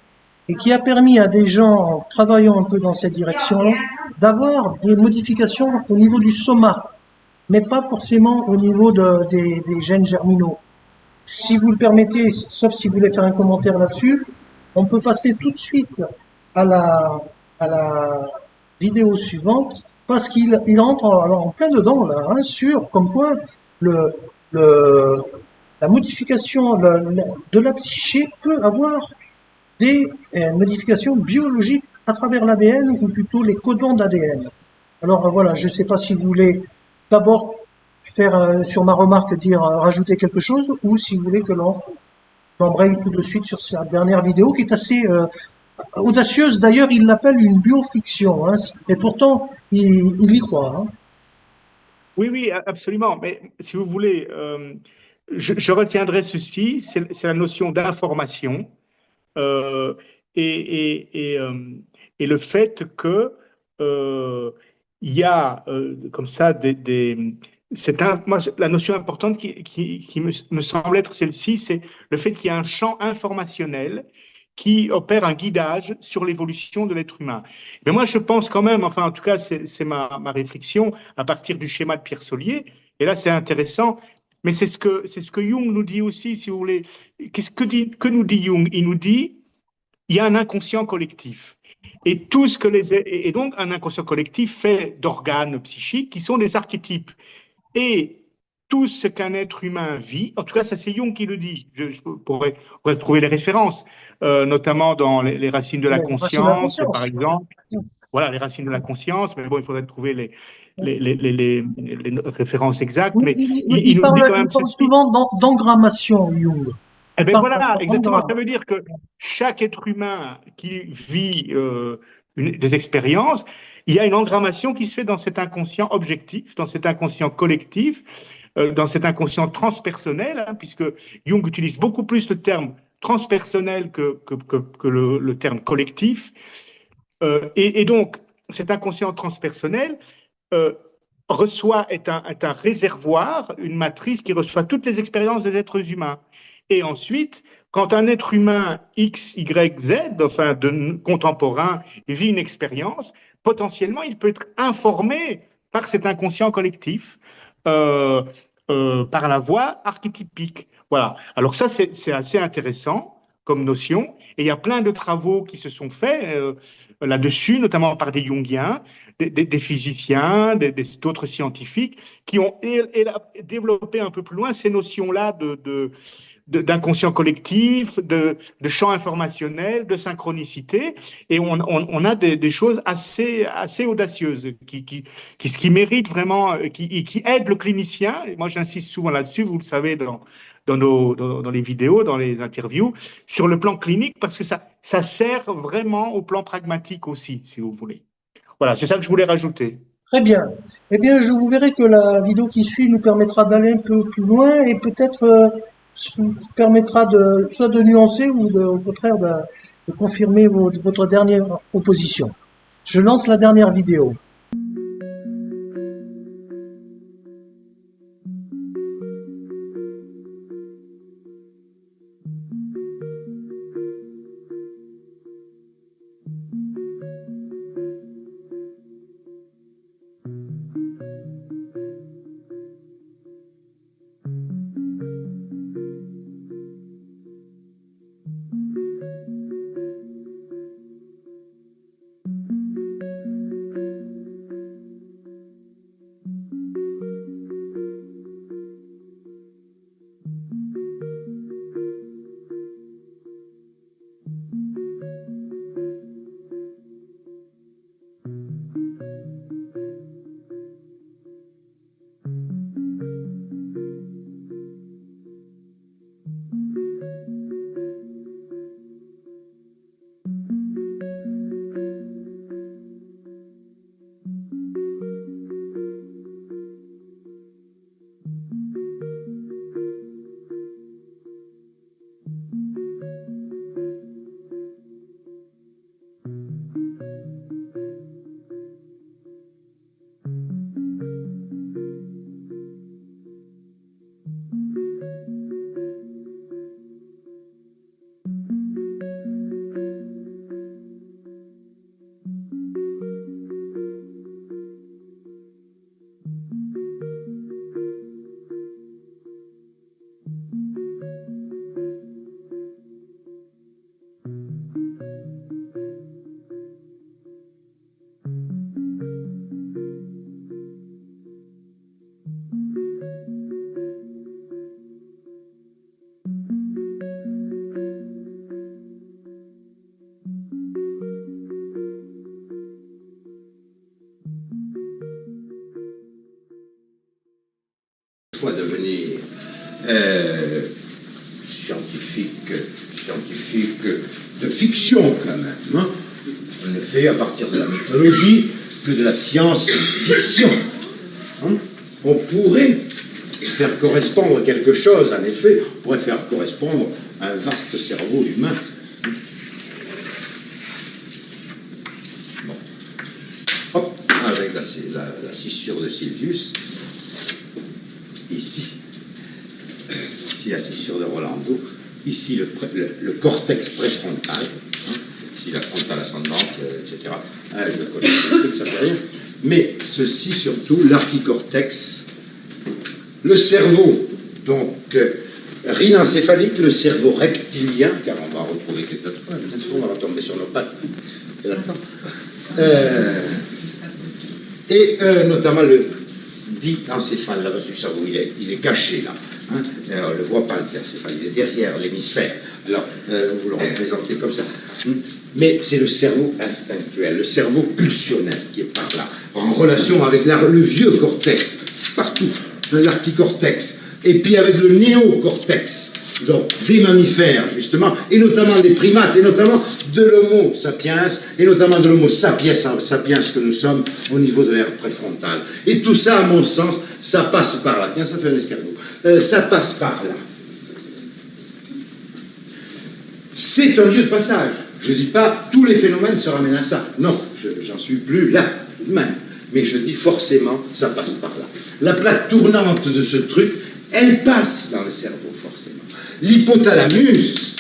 et qui a permis à des gens, en travaillant un peu dans cette direction-là, d'avoir des modifications au niveau du soma, mais pas forcément au niveau des gènes germinaux. Si vous le permettez, sauf si vous voulez faire un commentaire là-dessus, on peut passer tout de suite à à la vidéo suivante parce qu'il entre en plein dedans là, hein, sur comme quoi le, le, la modification de la psyché peut avoir des modifications biologiques à travers l'ADN ou plutôt les codons d'ADN. Alors voilà, je ne sais pas si vous voulez d'abord faire sur ma remarque dire rajouter quelque chose ou si vous voulez que l'on embraye tout de suite sur cette dernière vidéo qui est assez audacieuse. D'ailleurs, il l'appelle une biofiction, hein, et pourtant il y croit. Hein. Oui, oui, absolument. Mais si vous voulez, je retiendrai ceci, c'est la notion d'information euh, et le fait que il y a comme ça moi, la notion importante qui me semble être celle-ci, c'est le fait qu'il y a un champ informationnel qui opère un guidage sur l'évolution de l'être humain. Mais moi, je pense quand même, enfin, en tout cas, c'est ma réflexion à partir du schéma de Pierre Solier. Et là, c'est intéressant. Mais c'est ce que Jung nous dit aussi, si vous voulez. Que nous dit Jung? Il nous dit, il y a un inconscient collectif. Et donc, un inconscient collectif fait d'organes psychiques qui sont des archétypes. Et tout ce qu'un être humain vit, en tout cas, ça c'est Jung qui le dit, je pourrais trouver les références, notamment dans les racines de la Voici la conscience, par conscience. exemple. Voilà, les racines de la conscience, mais bon, il faudrait trouver les références exactes, mais il nous dit quand Il même parle ceci. souvent d'engrammation, Jung. Eh Il bien parle voilà, exactement. d'engramme. Ça veut dire que chaque être humain qui vit des expériences, il y a une engrammation qui se fait dans cet inconscient objectif, dans cet inconscient collectif, dans cet inconscient transpersonnel, hein, puisque Jung utilise beaucoup plus le terme transpersonnel que le terme collectif. Et donc, cet inconscient transpersonnel euh, est un réservoir, une matrice qui reçoit toutes les expériences des êtres humains. Et ensuite, quand un être humain X, Y, Z, enfin contemporain, vit une expérience, potentiellement, il peut être informé par cet inconscient collectif, euh, par la voie archétypique. Voilà. Alors ça, c'est assez intéressant comme notion. Et il y a plein de travaux qui se sont faits là-dessus, notamment par des Jungiens, des physiciens, d'autres scientifiques, qui ont développé un peu plus loin ces notions-là d'inconscient collectif, de champ informationnel, de synchronicité, et on a des choses assez audacieuses qui méritent vraiment, qui aident le clinicien. Et moi, j'insiste souvent là-dessus, vous le savez, dans les vidéos, dans les interviews, sur le plan clinique, parce que ça sert vraiment au plan pragmatique aussi, si vous voulez. Voilà, c'est ça que je voulais rajouter. Très bien. Eh bien, je vous verrai que la vidéo qui suit nous permettra d'aller un peu plus loin et peut-être nous permettra soit de nuancer ou au contraire de confirmer votre dernière opposition. Je lance la dernière vidéo. Soit devenir scientifique de fiction quand même. Hein. On ne fait à partir de la mythologie que de la science-fiction. Hein. On pourrait faire correspondre quelque chose, en effet, on pourrait faire correspondre un vaste cerveau humain. Bon. Hop, avec la scissure de Sylvius. Ici la scissure de Rolando, ici le cortex préfrontal, hein, ici la frontale ascendante, etc. Je connais ce truc, ça fait rien. Mais ceci surtout, l'archicortex, le cerveau, donc rhinencéphalique, le cerveau reptilien, car on va retrouver quelque chose, on va retomber sur nos pattes, et notamment le dit encéphale, là-bas du cerveau, il est caché là. Hein. On ne le voit pas, l'encéphale, il est derrière l'hémisphère. Alors, vous le représentez comme ça. Mais c'est le cerveau instinctuel, le cerveau pulsionnel qui est par là, en relation avec le vieux cortex, partout, l'archicortex, et puis avec le néocortex, donc des mammifères, justement, et notamment des primates, et notamment de l'homo sapiens, et notamment de l'homo sapiens que nous sommes au niveau de l'aire préfrontale. Et tout ça, à mon sens, ça passe par là. Tiens, ça fait un escargot. Ça passe par là. C'est un lieu de passage. Je ne dis pas tous les phénomènes se ramènent à ça. Non, j'en suis plus là, tout de même. Mais je dis forcément, ça passe par là. La plaque tournante de ce truc, elle passe dans le cerveau, forcément. L'hypothalamus,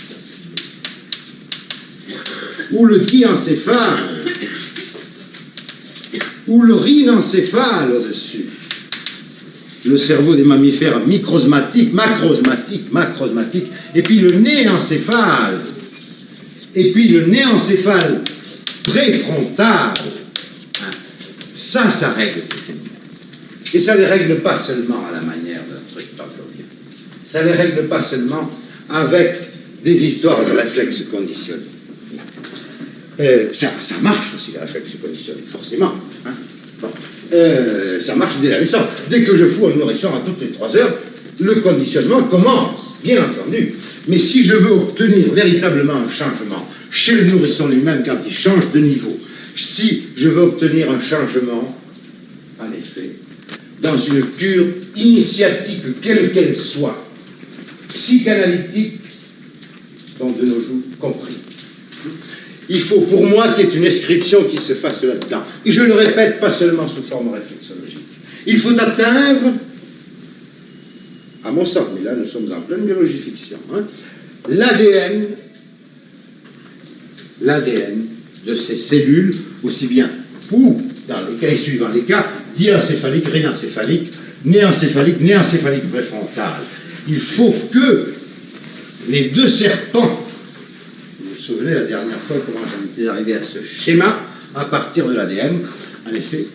ou le diencéphale, ou le rhinencéphale au-dessus. Le cerveau des mammifères microsmatique, macrosmatique, et puis le néencéphale, et puis le néencéphale préfrontal. Ça règle ces phénomènes. Et ça ne les règle pas seulement à la manière d'un truc pavlovien. Ça ne les règle pas seulement avec des histoires de réflexes conditionnés. Ça marche aussi, les réflexes conditionnés, forcément. Hein. Bon. Ça marche dès la naissance. Dès que je fous un nourrisson à toutes les 3 heures, le conditionnement commence, bien entendu. Mais si je veux obtenir véritablement un changement chez le nourrisson lui-même quand il change de niveau, si je veux obtenir un changement, en effet, dans une cure initiatique, quelle qu'elle soit, psychanalytique, dont de nos jours compris, il faut pour moi qu'il y ait une inscription qui se fasse là-dedans. Et je le répète, pas seulement sous forme réflexologique. Il faut atteindre, à mon sens, mais là nous sommes en pleine biologie fiction, hein, l'ADN de ces cellules, aussi bien ou, dans les cas suivants, les cas diencéphaliques, rhinencéphaliques, néencéphalique préfrontal. Il faut que les 2 serpents, vous vous souvenez la dernière fois comment j'en étais arrivé à ce schéma, à partir de l'ADN, en effet,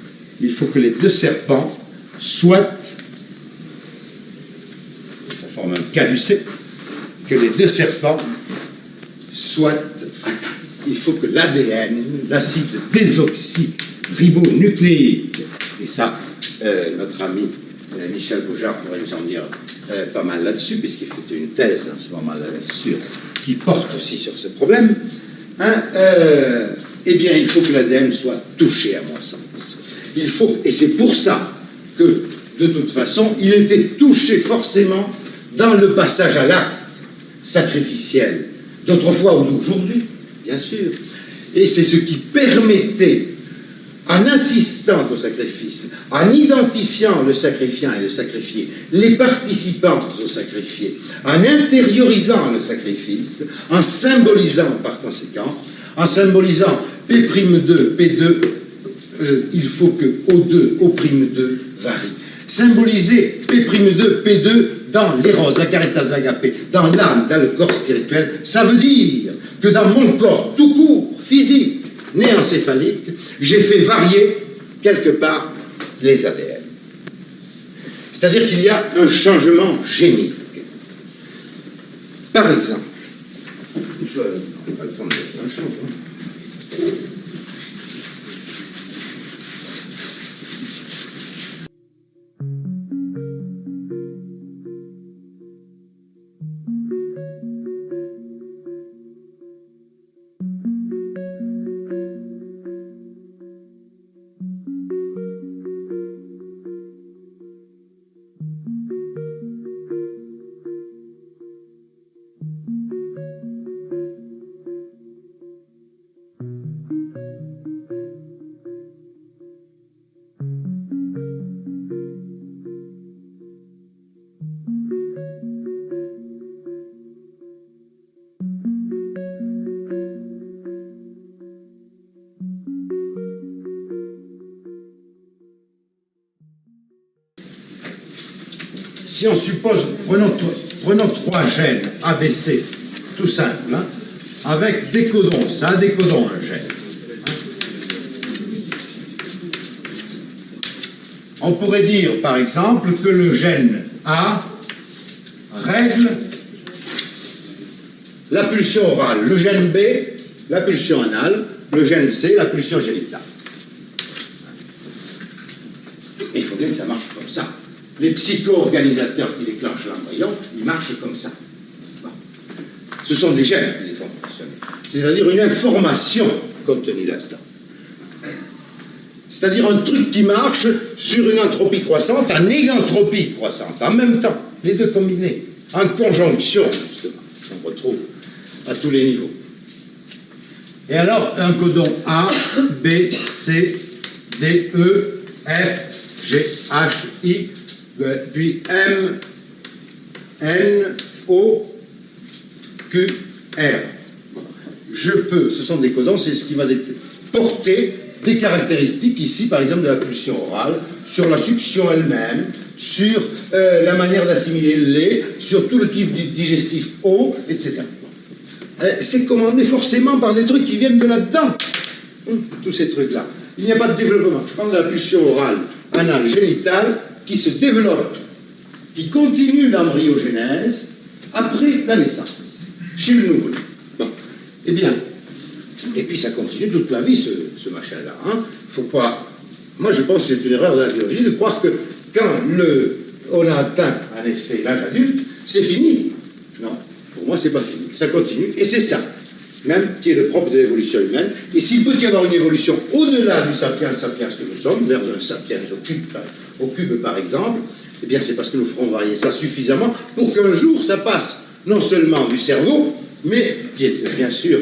il faut que les 2 serpents soient, ça forme un caducé, que les 2 serpents soient atteints. Il faut que l'ADN, l'acide désoxyribonucléique, et ça, notre ami Michel Boujard pourrait nous en dire pas mal là-dessus, puisqu'il fait une thèse en ce moment là-dessus, qui porte aussi sur ce problème, hein, eh bien, il faut que l'ADN soit touché, à mon sens. Il faut, et c'est pour ça que, de toute façon, il était touché forcément dans le passage à l'acte sacrificiel, d'autrefois ou d'aujourd'hui, bien sûr. Et c'est ce qui permettait, en assistant au sacrifice, en identifiant le sacrifiant et le sacrifié, les participants au sacrifié, en intériorisant le sacrifice, en symbolisant par conséquent, en symbolisant P'2, P2, il faut que O2, O'2 varie. Symboliser P'2, P2 dans l'éros, la caritas agapé, dans l'âme, dans le corps spirituel, ça veut dire que dans mon corps tout court, physique, néencéphalique, j'ai fait varier quelque part les ADN. C'est-à-dire qu'il y a un changement génique. Par exemple, si on suppose, prenons 3 gènes ABC, tout simple, hein, avec des codons, ça des codons un gène. On pourrait dire, par exemple, que le gène A règle la pulsion orale, le gène B, la pulsion anale, le gène C, la pulsion génitale. Et il faut bien que ça marche comme ça. Les psycho-organisateurs qui déclenchent l'embryon, ils marchent comme ça. Bon. Ce sont des gènes qui les font fonctionner. C'est-à-dire une information contenue là-dedans. C'est-à-dire un truc qui marche sur une entropie croissante, en égantropie croissante, en même temps, les deux combinés, en conjonction, justement, on retrouve à tous les niveaux. Et alors, un codon A, B, C, D, E, F, G, H, I, puis M, N, O, Q, R. Je peux, ce sont des codons, c'est ce qui va porter des caractéristiques ici, par exemple, de la pulsion orale, sur la succion elle-même, sur la manière d'assimiler le lait, sur tout le type digestif O, etc. C'est commandé forcément par des trucs qui viennent de là-dedans. Tous ces trucs-là. Il n'y a pas de développement. Je parle de la pulsion orale, anale, génitale, qui se développe, qui continue l'embryogénèse après la naissance, chez le nouveau-né. Bon. Eh bien, et puis ça continue toute la vie, ce machin-là. Hein. Faut pas... Moi, je pense que c'est une erreur de la biologie de croire que quand on a atteint, en effet, l'âge adulte, c'est fini. Non, pour moi, c'est pas fini. Ça continue, et c'est ça, même, qui est le propre de l'évolution humaine. Et s'il peut y avoir une évolution au-delà du sapiens sapiens que nous sommes, vers un sapiens au cube, par exemple, eh bien, c'est parce que nous ferons varier ça suffisamment pour qu'un jour, ça passe non seulement du cerveau, mais qui est bien sûr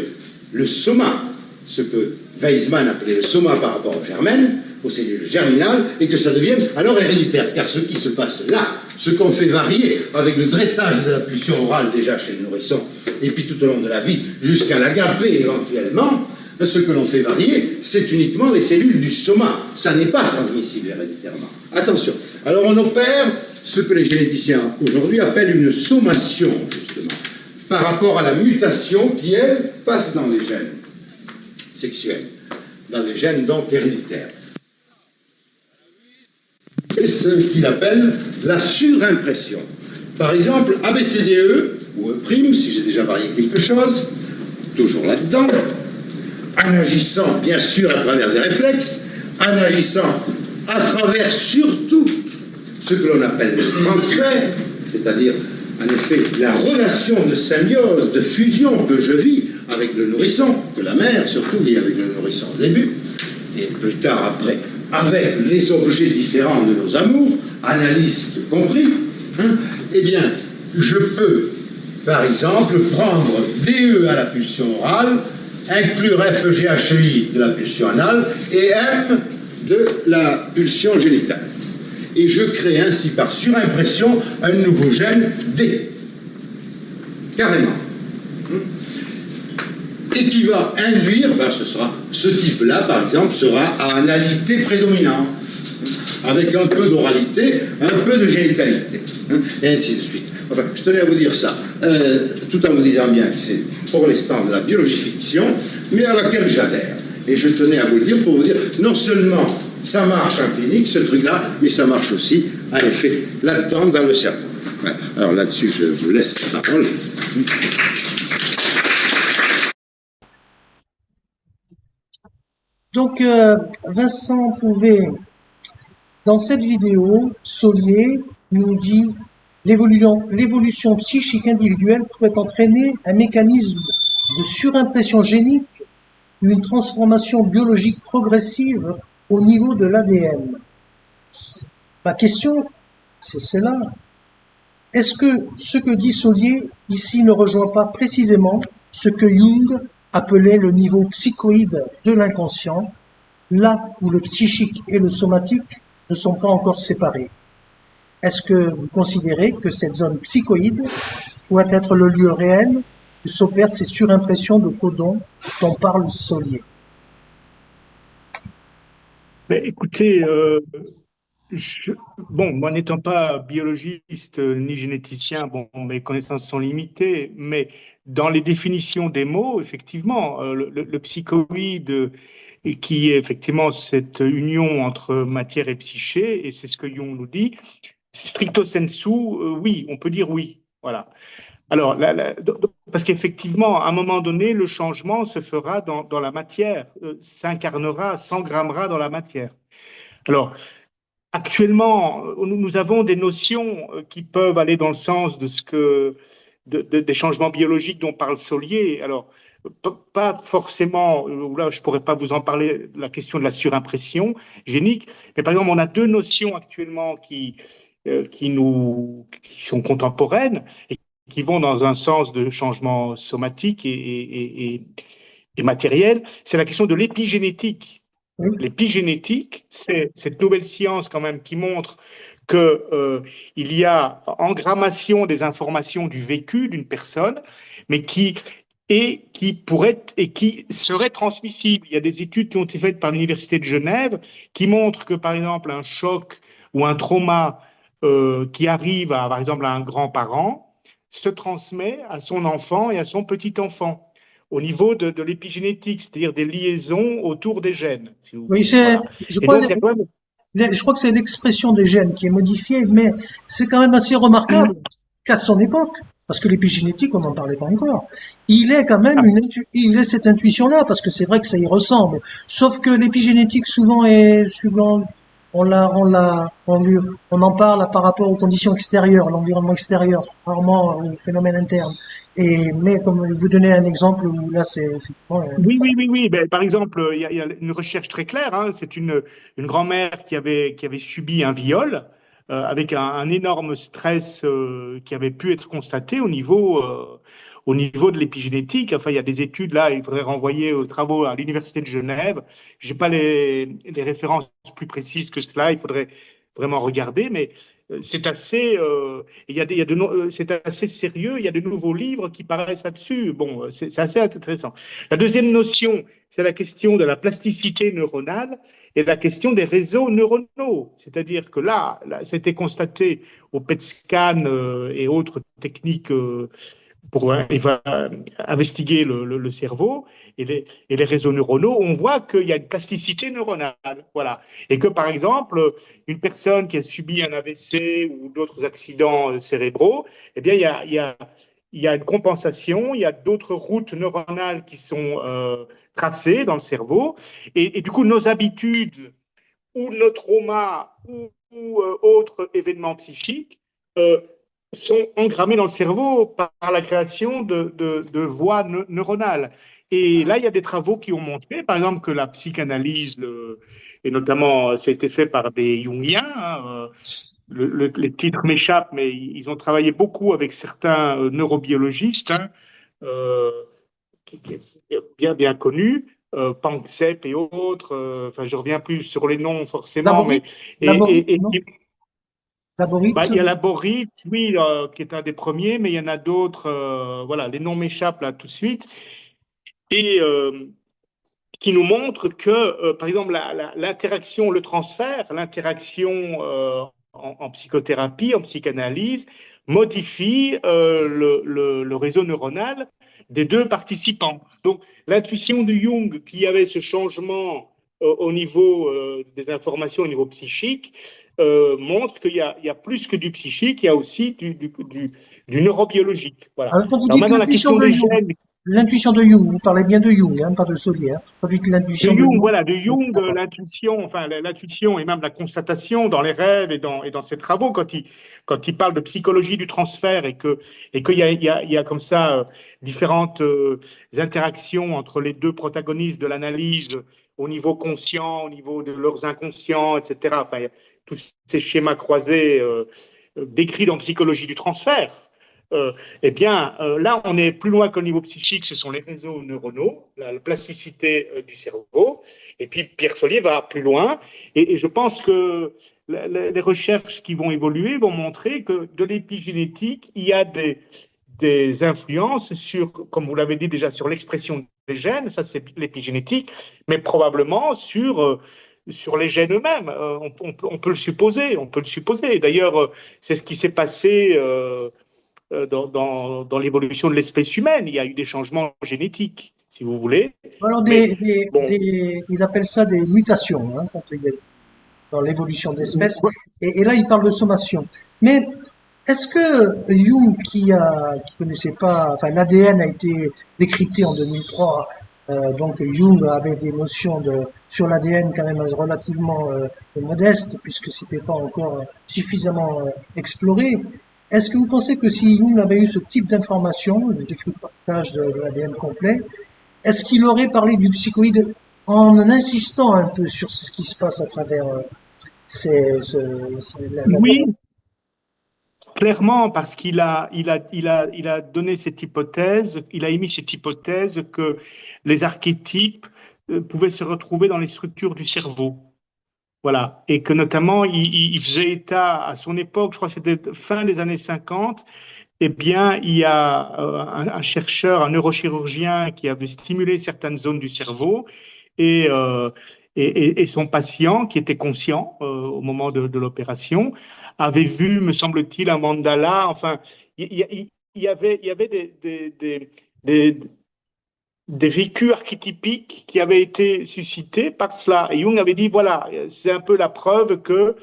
le soma, ce que Weizmann appelait le soma par rapport aux germaines, aux cellules germinales, et que ça devienne alors héréditaire. Car ce qui se passe là, ce qu'on fait varier avec le dressage de la pulsion orale déjà chez le nourrisson, et puis tout au long de la vie, jusqu'à l'agapé éventuellement, ce que l'on fait varier, c'est uniquement les cellules du soma. Ça n'est pas transmissible héréditairement. Attention. Alors on opère ce que les généticiens aujourd'hui appellent une sommation, justement, par rapport à la mutation qui, elle, passe dans les gènes sexuels, dans les gènes donc héréditaires. C'est ce qu'il appelle la surimpression. Par exemple, ABCDE, ou E', si j'ai déjà varié quelque chose, toujours là-dedans, en agissant bien sûr à travers des réflexes, en agissant à travers surtout ce que l'on appelle le transfert, c'est-à-dire en effet la relation de symbiose, de fusion que je vis avec le nourrisson, que la mère surtout vit avec le nourrisson au début, et plus tard après, avec les objets différents de nos amours, analystes compris, hein, eh bien, je peux, par exemple, prendre DE à la pulsion orale, inclure FGHI de la pulsion anale et M de la pulsion génitale. Et je crée ainsi par surimpression un nouveau gène D. Carrément. Et qui va induire, ben ce type-là, par exemple, sera à analité prédominante, avec un peu d'oralité, un peu de génitalité, et ainsi de suite. Enfin, je tenais à vous dire ça, tout en vous disant bien que c'est pour l'instant de la biologie fiction, mais à laquelle j'adhère. Et je tenais à vous le dire pour vous dire, non seulement ça marche en clinique, ce truc-là, mais ça marche aussi, en effet, là-dedans, dans le cerveau. Ouais. Alors là-dessus, je vous laisse la parole. Donc, Vincent Pouvet, dans cette vidéo, Solier nous dit l'évolution psychique individuelle pourrait entraîner un mécanisme de surimpression génique, une transformation biologique progressive au niveau de l'ADN. Ma question, c'est celle-là. Est-ce que ce que dit Solier ici ne rejoint pas précisément ce que Jung appelait le niveau psychoïde de l'inconscient, là où le psychique et le somatique ne sont pas encore séparés? Est-ce que vous considérez que cette zone psychoïde pourrait être le lieu réel où s'opèrent ces surimpressions de codons dont parle Solier? Mais écoutez, bon, moi n'étant pas biologiste ni généticien, bon, mes connaissances sont limitées, mais dans les définitions des mots, effectivement, le psychoïde, qui est effectivement cette union entre matière et psyché, et c'est ce que Jung nous dit, stricto sensu, oui, on peut dire oui, voilà. Alors, parce qu'effectivement, à un moment donné, le changement se fera dans la matière, s'incarnera, s'engrammera dans la matière. Alors, actuellement, nous avons des notions qui peuvent aller dans le sens de des changements biologiques dont parle Solier. Alors, pas forcément, là je pourrais pas vous en parler, la question de la surimpression génique, mais par exemple, on a deux notions actuellement qui sont contemporaines et qui vont dans un sens de changement somatique et et matérielle, c'est la question de l'épigénétique. Oui. L'épigénétique, c'est cette nouvelle science quand même qui montre que il y a engrammation des informations du vécu d'une personne, mais qui serait transmissible. Il y a des études qui ont été faites par l'Université de Genève qui montrent que, par exemple, un choc ou un trauma qui arrive, par exemple, à un grand-parent se transmet à son enfant et à son petit-enfant au niveau de l'épigénétique, c'est-à-dire des liaisons autour des gènes. Si vous Oui, voulez. Voilà. je Et crois, donc, il y a quand même... je crois que c'est l'expression des gènes qui est modifiée, mais c'est quand même assez remarquable qu'à son époque, parce que l'épigénétique, on n'en parlait pas encore, il est quand même il est cette intuition-là, parce que c'est vrai que ça y ressemble. Sauf que l'épigénétique, souvent, est, souvent, on en parle par rapport aux conditions extérieures, à l'environnement extérieur, rarement aux phénomènes internes. Mais comme vous donnez un exemple où là, c'est effectivement, Oui. Ben, par exemple, il y a une recherche très claire. Hein. C'est une grand-mère qui avait subi un viol avec un énorme stress qui avait pu être constaté au niveau de l'épigénétique. Enfin, il y a des études là, il faudrait renvoyer aux travaux à l'Université de Genève. Je n'ai pas les références plus précises que cela, il faudrait vraiment regarder, mais c'est assez, c'est assez sérieux. Il y a de nouveaux livres qui paraissent là-dessus. Bon, c'est assez intéressant. La deuxième notion, c'est la question de la plasticité neuronale et la question des réseaux neuronaux. C'est-à-dire que là c'était constaté au PET scan et autres techniques pour investiguer le cerveau et les réseaux neuronaux, on voit qu'il y a une plasticité neuronale. Voilà. Et que, par exemple, une personne qui a subi un AVC ou d'autres accidents cérébraux, eh bien, il y a une compensation, il y a d'autres routes neuronales qui sont tracées dans le cerveau. Et du coup, nos habitudes ou nos traumas ou autres événements psychiques euh, sont engrammés dans le cerveau par la création de voies neuronales. Et là, il y a des travaux qui ont montré, par exemple, que la psychanalyse, et notamment, ça a été fait par des Jungiens, hein, les titres m'échappent, mais ils ont travaillé beaucoup avec certains neurobiologistes, hein, euh, bien connus, Panksepp et autres. Enfin, je reviens plus sur les noms forcément, mais Laborit, Laborit, et non? qui Laborit, bah, il y a la borite, oui, qui est un des premiers, mais il y en a d'autres. Voilà, les noms m'échappent là tout de suite. Et qui nous montrent que, par exemple, l'interaction, le transfert, l'interaction en psychothérapie, en psychanalyse, modifie le réseau neuronal des deux participants. Donc, l'intuition de Jung, qui avait ce changement au niveau des informations, au niveau psychique, montre il y a plus que du psychique, il y a aussi du neurobiologique. Voilà. alors, quand vous Alors dites maintenant, la question des gènes, l'intuition de Jung, vous parlez bien de Jung, hein, pas de Solière. Quand vous dites de l'intuition de Jung, Jung, voilà, de Jung, l'intuition, enfin l'intuition et même la constatation dans les rêves et dans ses travaux, quand il parle de psychologie du transfert et qu'il y a comme ça différentes interactions entre les deux protagonistes de l'analyse au niveau conscient, au niveau de leurs inconscients, etc. Enfin, il y a tous ces schémas croisés décrits dans psychologie du transfert. Eh bien, là, on est plus loin que le niveau psychique, ce sont les réseaux neuronaux, la plasticité du cerveau. Et puis, Pierre Follier va plus loin. Et je pense que les recherches qui vont évoluer vont montrer que de l'épigénétique, il y a des influences sur, comme vous l'avez dit déjà, sur l'expression des gènes, ça c'est l'épigénétique, mais probablement sur les gènes eux-mêmes. On peut le supposer, on peut le supposer. D'ailleurs, c'est ce qui s'est passé dans l'évolution de l'espèce humaine. Il y a eu des changements génétiques, si vous voulez. alors Mais bon, il appelle ça des mutations, hein, quand il y a, dans l'évolution d'espèces. Et là, il parle de sommation. Mais est-ce que Jung, qui connaissait pas, enfin, l'ADN a été décrypté en 2003, donc Jung avait des notions sur l'ADN quand même relativement modestes, puisque c'était pas encore suffisamment exploré. Est-ce que vous pensez que si Jung avait eu ce type d'information, le décryptage de l'ADN complet, est-ce qu'il aurait parlé du psychoïde en insistant un peu sur ce qui se passe à travers oui, clairement, parce qu'il a donné cette hypothèse, il a émis cette hypothèse que les archétypes pouvaient se retrouver dans les structures du cerveau. Voilà. Et que notamment, il faisait état à son époque, je crois que c'était fin des années 50, eh bien, il y a un chercheur, un neurochirurgien qui avait stimulé certaines zones du cerveau et, et son patient, qui était conscient au moment de l'opération, avait vu, me semble-t-il, un mandala. Enfin, il y avait des, des vécus archétypiques qui avaient été suscités par cela. Et Jung avait dit, voilà, c'est un peu la preuve que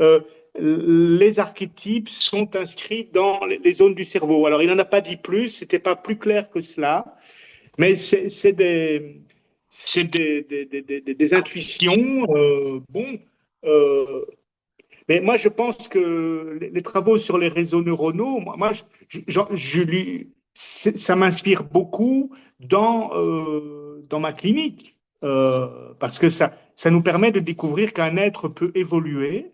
euh, les archétypes sont inscrits dans les zones du cerveau. Alors, il n'en a pas dit plus, c'était pas plus clair que cela, mais c'est des intuitions. Bon, euh, mais moi, je pense que les travaux sur les réseaux neuronaux, ça m'inspire beaucoup dans ma clinique, parce que ça nous permet de découvrir qu'un être peut évoluer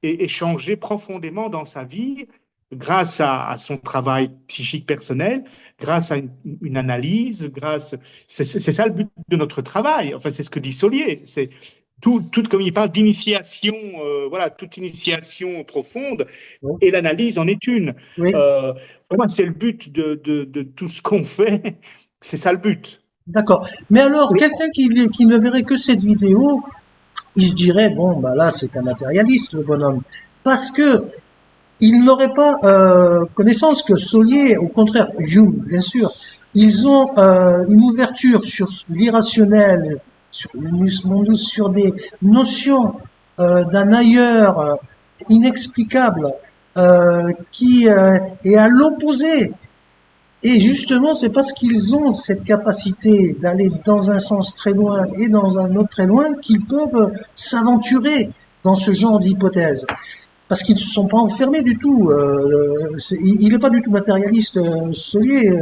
et changer profondément dans sa vie grâce à son travail psychique personnel, grâce à une analyse, c'est ça le but de notre travail. Enfin, c'est ce que dit Solier. C'est tout comme il parle d'initiation, voilà, toute initiation profonde, Oui. et l'analyse en est une. Oui. Pour moi, c'est le but de tout ce qu'on fait. C'est ça le but. D'accord. Mais alors, quelqu'un qui ne verrait que cette vidéo, il se dirait, bon, bah là, c'est un matérialiste, le bonhomme. Parce que il n'aurait pas connaissance que Solier, au contraire, Jung, bien sûr, ils ont une ouverture sur l'irrationnel, sur l'unus mundus, sur des notions d'un ailleurs inexplicable qui est à l'opposé. Et justement, c'est parce qu'ils ont cette capacité d'aller dans un sens très loin et dans un autre très loin qu'ils peuvent s'aventurer dans ce genre d'hypothèse. Parce qu'ils ne sont pas enfermés du tout. Il n'est pas du tout matérialiste, Solier.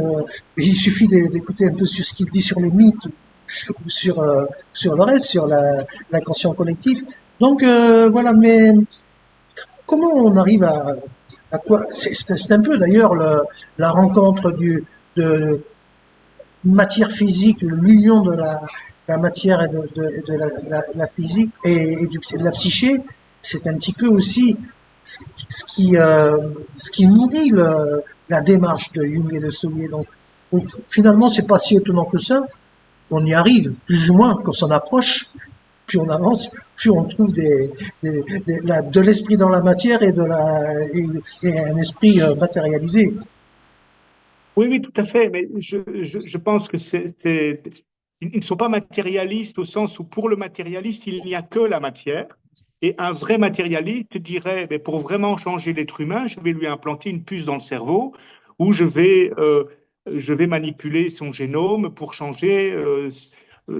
Il suffit d'écouter un peu sur ce qu'il dit sur les mythes ou sur le reste, sur l'inconscient collectif. Donc voilà, mais comment on arrive à quoi c'est un peu d'ailleurs la rencontre de matière physique, l'union de la matière et de la physique et de la psyché. C'est un petit peu aussi ce qui nourrit la démarche de Jung et de Solier. Donc, finalement, c'est pas si étonnant que ça. On y arrive, plus ou moins, quand on s'en approche, plus on avance, plus on trouve de l'esprit dans la matière et un esprit matérialisé. Oui, oui, tout à fait. Mais je pense que ils ne sont pas matérialistes au sens où pour le matérialiste, il n'y a que la matière. Et un vrai matérialiste dirait, mais pour vraiment changer l'être humain, je vais lui implanter une puce dans le cerveau où je vais manipuler son génome pour changer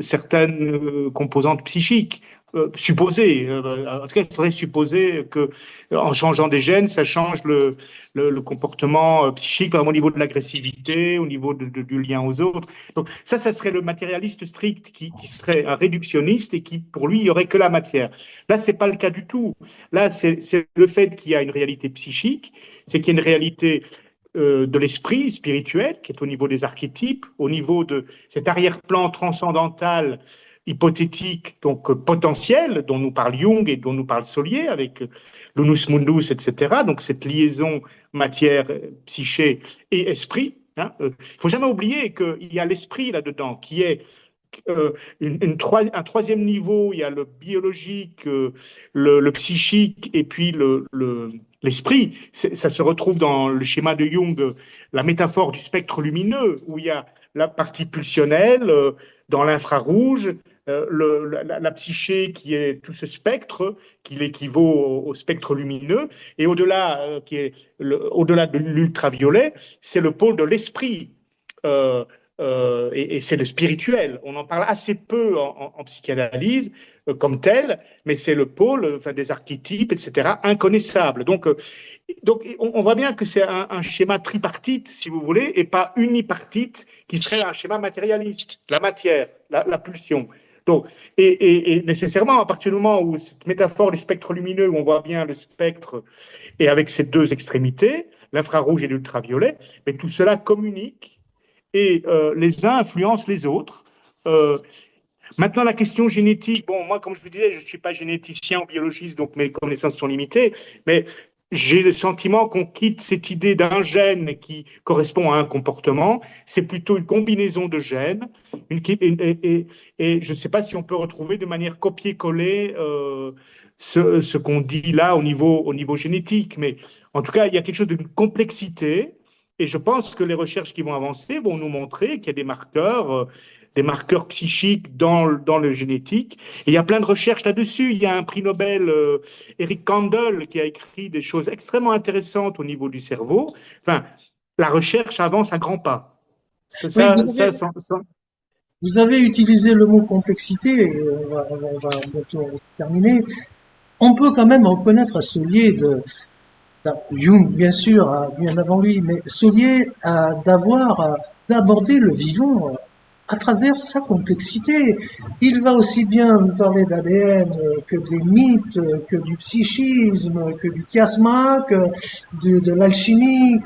certaines composantes psychiques. Supposer, en tout cas, il faudrait supposer que en changeant des gènes, ça change le comportement psychique, par exemple, au niveau de l'agressivité, au niveau du lien aux autres. Donc ça serait le matérialiste strict qui serait un réductionniste et qui, pour lui, il n'y aurait que la matière. Là, c'est pas le cas du tout. Là, c'est le fait qu'il y a une réalité psychique, c'est qu'il y a une réalité de l'esprit spirituel qui est au niveau des archétypes, au niveau de cet arrière-plan transcendantal hypothétique, donc potentiel, dont nous parle Jung et dont nous parle Solier, avec l'unus mundus, etc. Donc cette liaison matière, psyché et esprit. Hein. Il ne faut jamais oublier qu'il y a l'esprit là-dedans, qui est un troisième niveau. Il y a le biologique, le psychique et puis l'esprit. Ça se retrouve dans le schéma de Jung, la métaphore du spectre lumineux, où il y a la partie pulsionnelle dans l'infrarouge, la psyché qui est tout ce spectre, qui l'équivaut au spectre lumineux, et au-delà, au-delà de l'ultraviolet, c'est le pôle de l'esprit. Et c'est le spirituel. On en parle assez peu en psychanalyse comme tel, mais c'est le pôle enfin, des archétypes, etc., inconnaissable. Donc on voit bien que c'est un schéma tripartite, si vous voulez, et pas unipartite, qui serait un schéma matérialiste. La matière, la pulsion, Donc, et nécessairement, à partir du moment où cette métaphore du spectre lumineux, où on voit bien le spectre, et avec ses deux extrémités, l'infrarouge et l'ultraviolet, mais tout cela communique et les uns influencent les autres. Euh, Maintenant, la question génétique, bon, moi, comme je vous disais, je ne suis pas généticien ou biologiste, donc mes connaissances sont limitées, mais j'ai le sentiment qu'on quitte cette idée d'un gène qui correspond à un comportement, c'est plutôt une combinaison de gènes, et je ne sais pas si on peut retrouver de manière copier-coller ce qu'on dit là au niveau génétique, mais en tout cas, il y a quelque chose de complexité, et je pense que les recherches qui vont avancer vont nous montrer qu'il y a des marqueurs psychiques dans le génétique. Et il y a plein de recherches là-dessus. Il y a un prix Nobel, Eric Kandel, qui a écrit des choses extrêmement intéressantes au niveau du cerveau. Enfin, la recherche avance à grands pas. Oui, vous avez utilisé le mot complexité, et on va bientôt terminer. On peut quand même reconnaître à Solier Jung, bien sûr, bien avant lui, mais Solier d'aborder le vivant à travers sa complexité. Il va aussi bien nous parler d'ADN que des mythes, que du psychisme, que du chiasma, que de l'alchimie.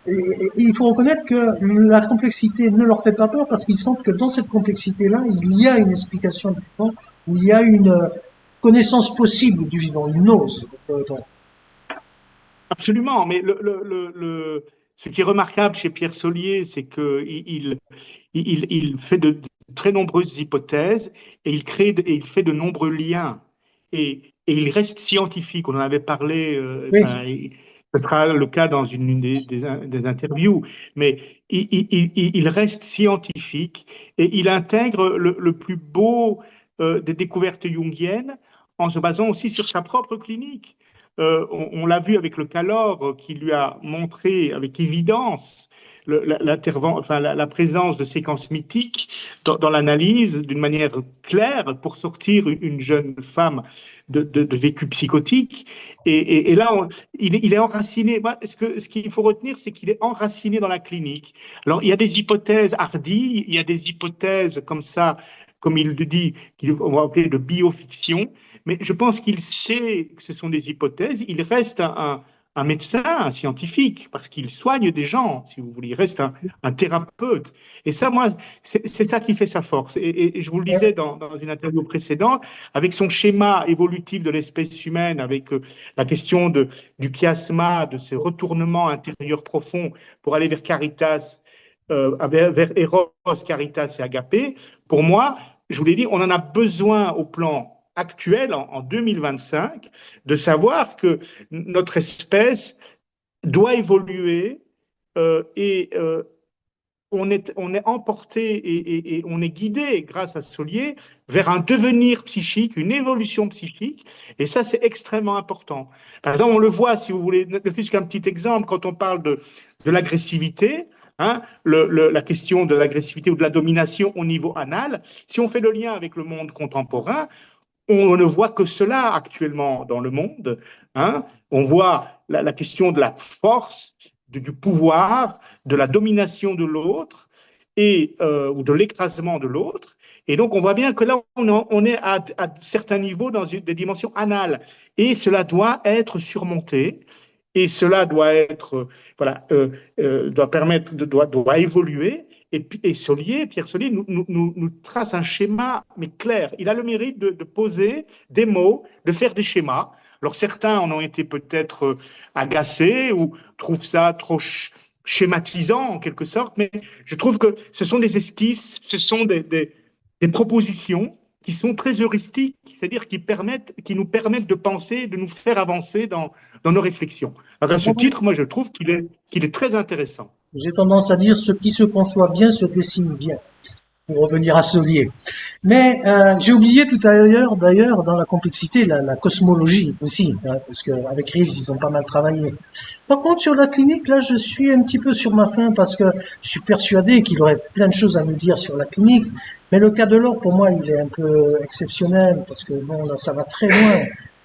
Et il faut reconnaître que la complexité ne leur fait pas peur parce qu'ils sentent que dans cette complexité-là, il y a une explication du vivant, où il y a une connaissance possible du vivant, une ose. Absolument, mais ce qui est remarquable chez Pierre Solier, c'est qu'il fait de très nombreuses hypothèses et il fait de nombreux liens. Et il reste scientifique. On en avait parlé, Oui. enfin, ce sera le cas dans une des interviews, mais il reste scientifique et il intègre le plus beau des découvertes jungiennes en se basant aussi sur sa propre clinique. On l'a vu avec le Calor qui lui a montré avec évidence la présence de séquences mythiques dans l'analyse d'une manière claire pour sortir une jeune femme de vécu psychotique. Et là, il est enraciné. Ce qu'il faut retenir, c'est qu'il est enraciné dans la clinique. Alors, il y a des hypothèses hardies, il y a des hypothèses comme ça, comme il le dit, qu'on va appeler de biofiction. Mais je pense qu'il sait que ce sont des hypothèses. Il reste un médecin, un scientifique, parce qu'il soigne des gens, si vous voulez. Il reste un thérapeute. Et ça, moi, c'est ça qui fait sa force. Et je vous le disais dans une interview précédente, avec son schéma évolutif de l'espèce humaine, avec la question du chiasma, de ces retournements intérieurs profonds pour aller vers Caritas, vers Eros, Caritas et Agapé, pour moi, je vous l'ai dit, on en a besoin au plan actuel, en 2025, de savoir que notre espèce doit évoluer et on est emporté et on est guidé grâce à Solier vers un devenir psychique, une évolution psychique, et ça c'est extrêmement important. Par exemple, on le voit, si vous voulez, ne plus qu'un petit exemple, quand on parle de l'agressivité, hein, la question de l'agressivité ou de la domination au niveau anal, si on fait le lien avec le monde contemporain, on ne voit que cela actuellement dans le monde. Hein. On voit la question de la force, du pouvoir, de la domination de l'autre ou de l'écrasement de l'autre. Et donc, on voit bien que là, on est à certains niveaux dans des dimensions anales. Et cela doit être surmonté. Et cela doit être, doit évoluer. Et Solier, Pierre Solier, nous trace un schéma, mais clair. Il a le mérite de poser des mots, de faire des schémas. Alors certains en ont été peut-être agacés ou trouvent ça trop schématisant en quelque sorte, mais je trouve que ce sont des esquisses, ce sont des propositions qui sont très heuristiques, c'est-à-dire qui nous permettent de penser, de nous faire avancer dans nos réflexions. Alors à ce titre, moi je trouve qu'il est très intéressant. J'ai tendance à dire ce qui se conçoit bien se dessine bien, pour revenir à Solier. Mais j'ai oublié tout à l'heure, d'ailleurs, dans la complexité, la cosmologie aussi, hein, parce qu'avec Reeves, ils ont pas mal travaillé. Par contre, sur la clinique, là, je suis un petit peu sur ma faim parce que je suis persuadé qu'il aurait plein de choses à nous dire sur la clinique. Mais le cas de l'or, pour moi, il est un peu exceptionnel parce que bon, là, ça va très loin.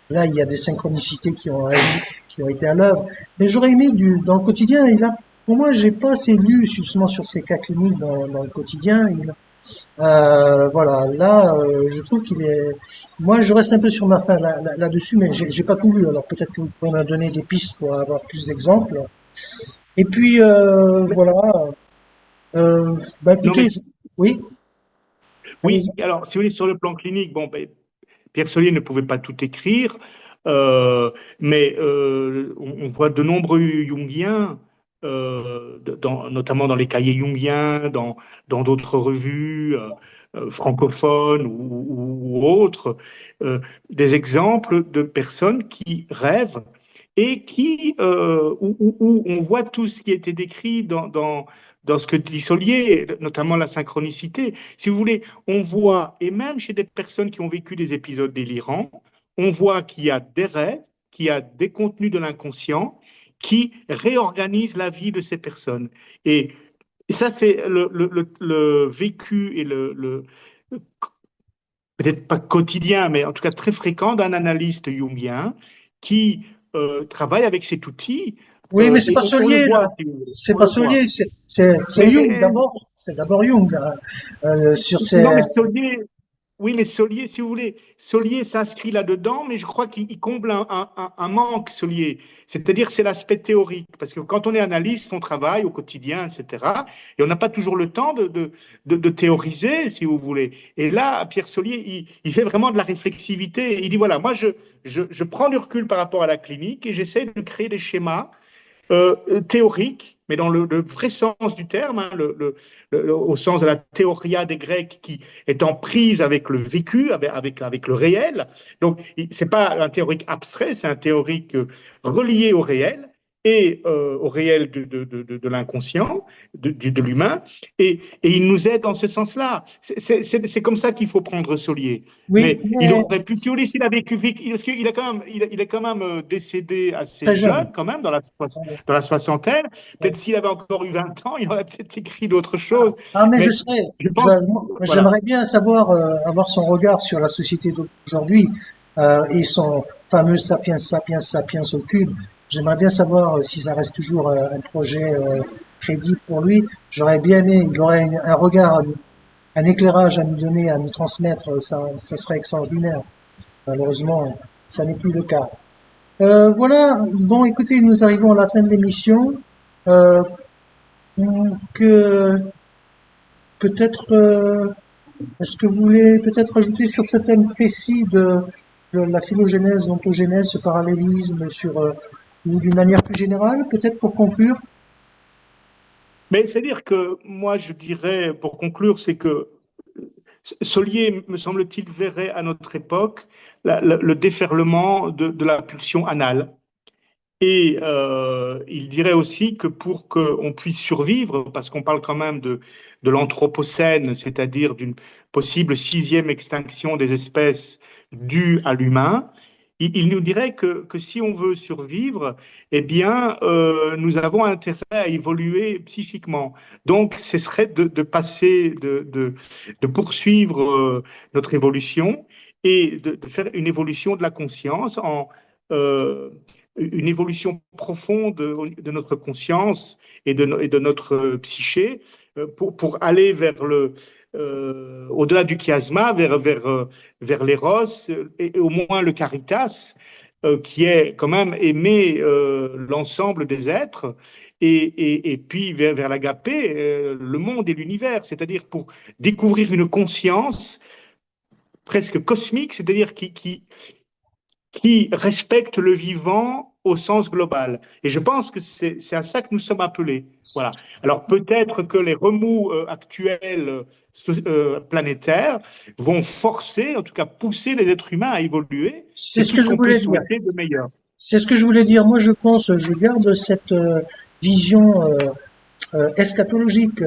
Là, il y a des synchronicités qui ont été à l'œuvre. Mais j'aurais aimé dans le quotidien, pour moi, j'ai pas assez lu justement sur ces cas cliniques dans le quotidien. Voilà, là, je trouve qu'il est. Moi, je reste un peu sur ma fin là-dessus, mais j'ai pas tout lu. Alors peut-être que vous pouvez me donner des pistes pour avoir plus d'exemples. Et puis Mais- voilà. Bah non, mais écoutez, oui, oui, allez-y. alors, si vous voulez, sur le plan clinique, bon, ben, Pierre Solier ne pouvait pas tout écrire, mais on voit de nombreux Jungiens, notamment dans les cahiers Jungiens, dans d'autres revues francophones ou autres, euh, des exemples de personnes qui rêvent et où on voit tout ce qui a été décrit dans ce que dit Solier, notamment la synchronicité. Si vous voulez, on voit, et même chez des personnes qui ont vécu des épisodes délirants, on voit qu'il y a des rêves, qu'il y a des contenus de l'inconscient qui réorganisent la vie de ces personnes. Et ça, c'est le vécu et peut-être pas quotidien, mais en tout cas très fréquent d'un analyste jungien qui travaille avec cet outil. Oui, mais c'est Et pas on le Solier là. voit, si vous voulez, C'est on pas le voit. Solier, c'est Jung Mais d'abord. C'est d'abord Jung sur ses. non, mais Solier, oui, mais Solier, si vous voulez, Solier s'inscrit là-dedans, mais je crois qu'il comble un manque, Solier. C'est-à-dire, c'est l'aspect théorique. Parce que quand on est analyste, on travaille au quotidien, etc. Et on n'a pas toujours le temps de théoriser, si vous voulez. Et là, Pierre Solier, il fait vraiment de la réflexivité. Il dit, voilà, moi, je prends du recul par rapport à la clinique et j'essaie de créer des schémas théorique, mais dans le vrai sens du terme, hein, au sens de la théoria des Grecs qui est en prise avec le vécu, avec le réel. Donc, ce n'est pas un théorique abstrait, c'est un théorique relié au réel et au réel de l'inconscient, de l'humain, et il nous aide dans ce sens-là. C'est comme ça qu'il faut prendre Solier. Oui, Mais il mais aurait pu, si vous voulez, s'il a vécu, parce qu'il a quand même, il est quand même décédé assez très jeune, jeune. quand même, dans la soixantaine. Peut-être s'il avait encore eu 20 ans, il aurait peut-être écrit d'autres choses. Ah, mais je Mais serais, je pense, voilà. j'aimerais bien savoir, avoir son regard sur la société d'aujourd'hui et son fameux Sapiens Sapiens Sapiens au cube. J'aimerais bien savoir si ça reste toujours un projet crédible pour lui. J'aurais bien aimé, il aurait un regard, un éclairage à nous donner, à nous transmettre, ça serait extraordinaire. Malheureusement, ça n'est plus le cas. Voilà, bon, écoutez, nous arrivons à la fin de l'émission. Euh, donc, peut-être est-ce que vous voulez peut-être ajouter sur ce thème précis de la phylogénèse, l'ontogénèse, ce parallélisme sur ou d'une manière plus générale, peut-être pour conclure? Mais c'est-à-dire que moi, je dirais, pour conclure, c'est que Solier, me semble-t-il, verrait à notre époque le déferlement de la pulsion anale. Et il dirait aussi que pour qu'on puisse survivre, parce qu'on parle quand même de l'Anthropocène, c'est-à-dire d'une possible sixième extinction des espèces due à l'humain, il nous dirait que si on veut survivre, eh bien, nous avons intérêt à évoluer psychiquement. Donc, ce serait de passer, de poursuivre notre évolution et de faire une évolution de la conscience euh, une évolution profonde de notre conscience et de notre psyché pour aller vers au-delà du chiasma, vers l'éros et au moins le caritas, qui est quand même aimer l'ensemble des êtres, et puis vers l'agapé, le monde et l'univers, c'est-à-dire pour découvrir une conscience presque cosmique, c'est-à-dire qui respecte le vivant au sens global. Et je pense que c'est à ça que nous sommes appelés. Voilà. Alors peut-être que les remous actuels planétaires vont forcer, en tout cas pousser les êtres humains à évoluer. C'est C'est ce tout que ce je qu'on peut voulais dire. souhaiter de meilleur. C'est ce que je voulais dire. Moi, je pense, je garde cette vision eschatologique.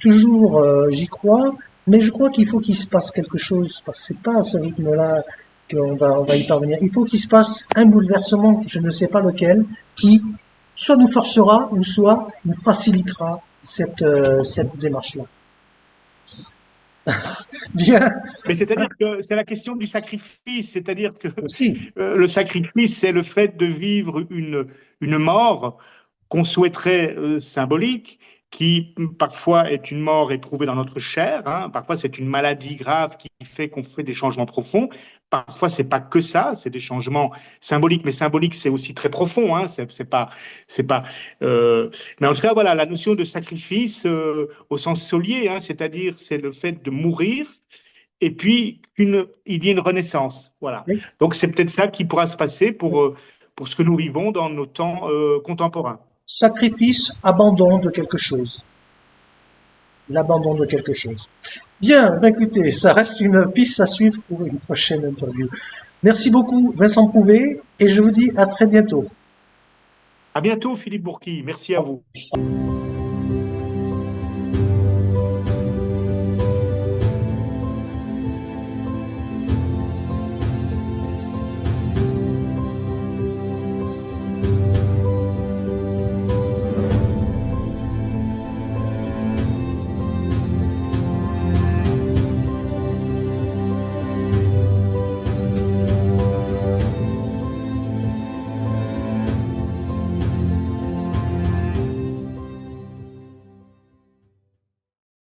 Toujours, j'y crois, mais je crois qu'il faut qu'il se passe quelque chose, parce que c'est pas à ce rythme-là on va y parvenir. Il faut qu'il se passe un bouleversement, je ne sais pas lequel, qui soit nous forcera ou soit nous facilitera cette démarche-là. Bien, Mais c'est-à-dire que c'est la question du sacrifice, c'est-à-dire que aussi. le sacrifice, c'est le fait de vivre une mort qu'on souhaiterait symbolique, qui parfois est une mort éprouvée dans notre chair, hein. Parfois c'est une maladie grave qui fait qu'on fait des changements profonds. Parfois c'est pas que ça, c'est des changements symboliques, mais symbolique c'est aussi très profond, hein. C'est pas. Mais en tout cas voilà, la notion de sacrifice au sens solier, hein, c'est-à-dire c'est le fait de mourir et puis il y a une renaissance, voilà. Oui. Donc c'est peut-être ça qui pourra se passer pour ce que nous vivons dans nos temps contemporains. Sacrifice, abandon de quelque chose. L'abandon de quelque chose. Bien, ben écoutez, ça reste une piste à suivre pour une prochaine interview. Merci beaucoup, Vincent Prouvé, et je vous dis à très bientôt. À bientôt, Philippe Bourqui. Merci à vous.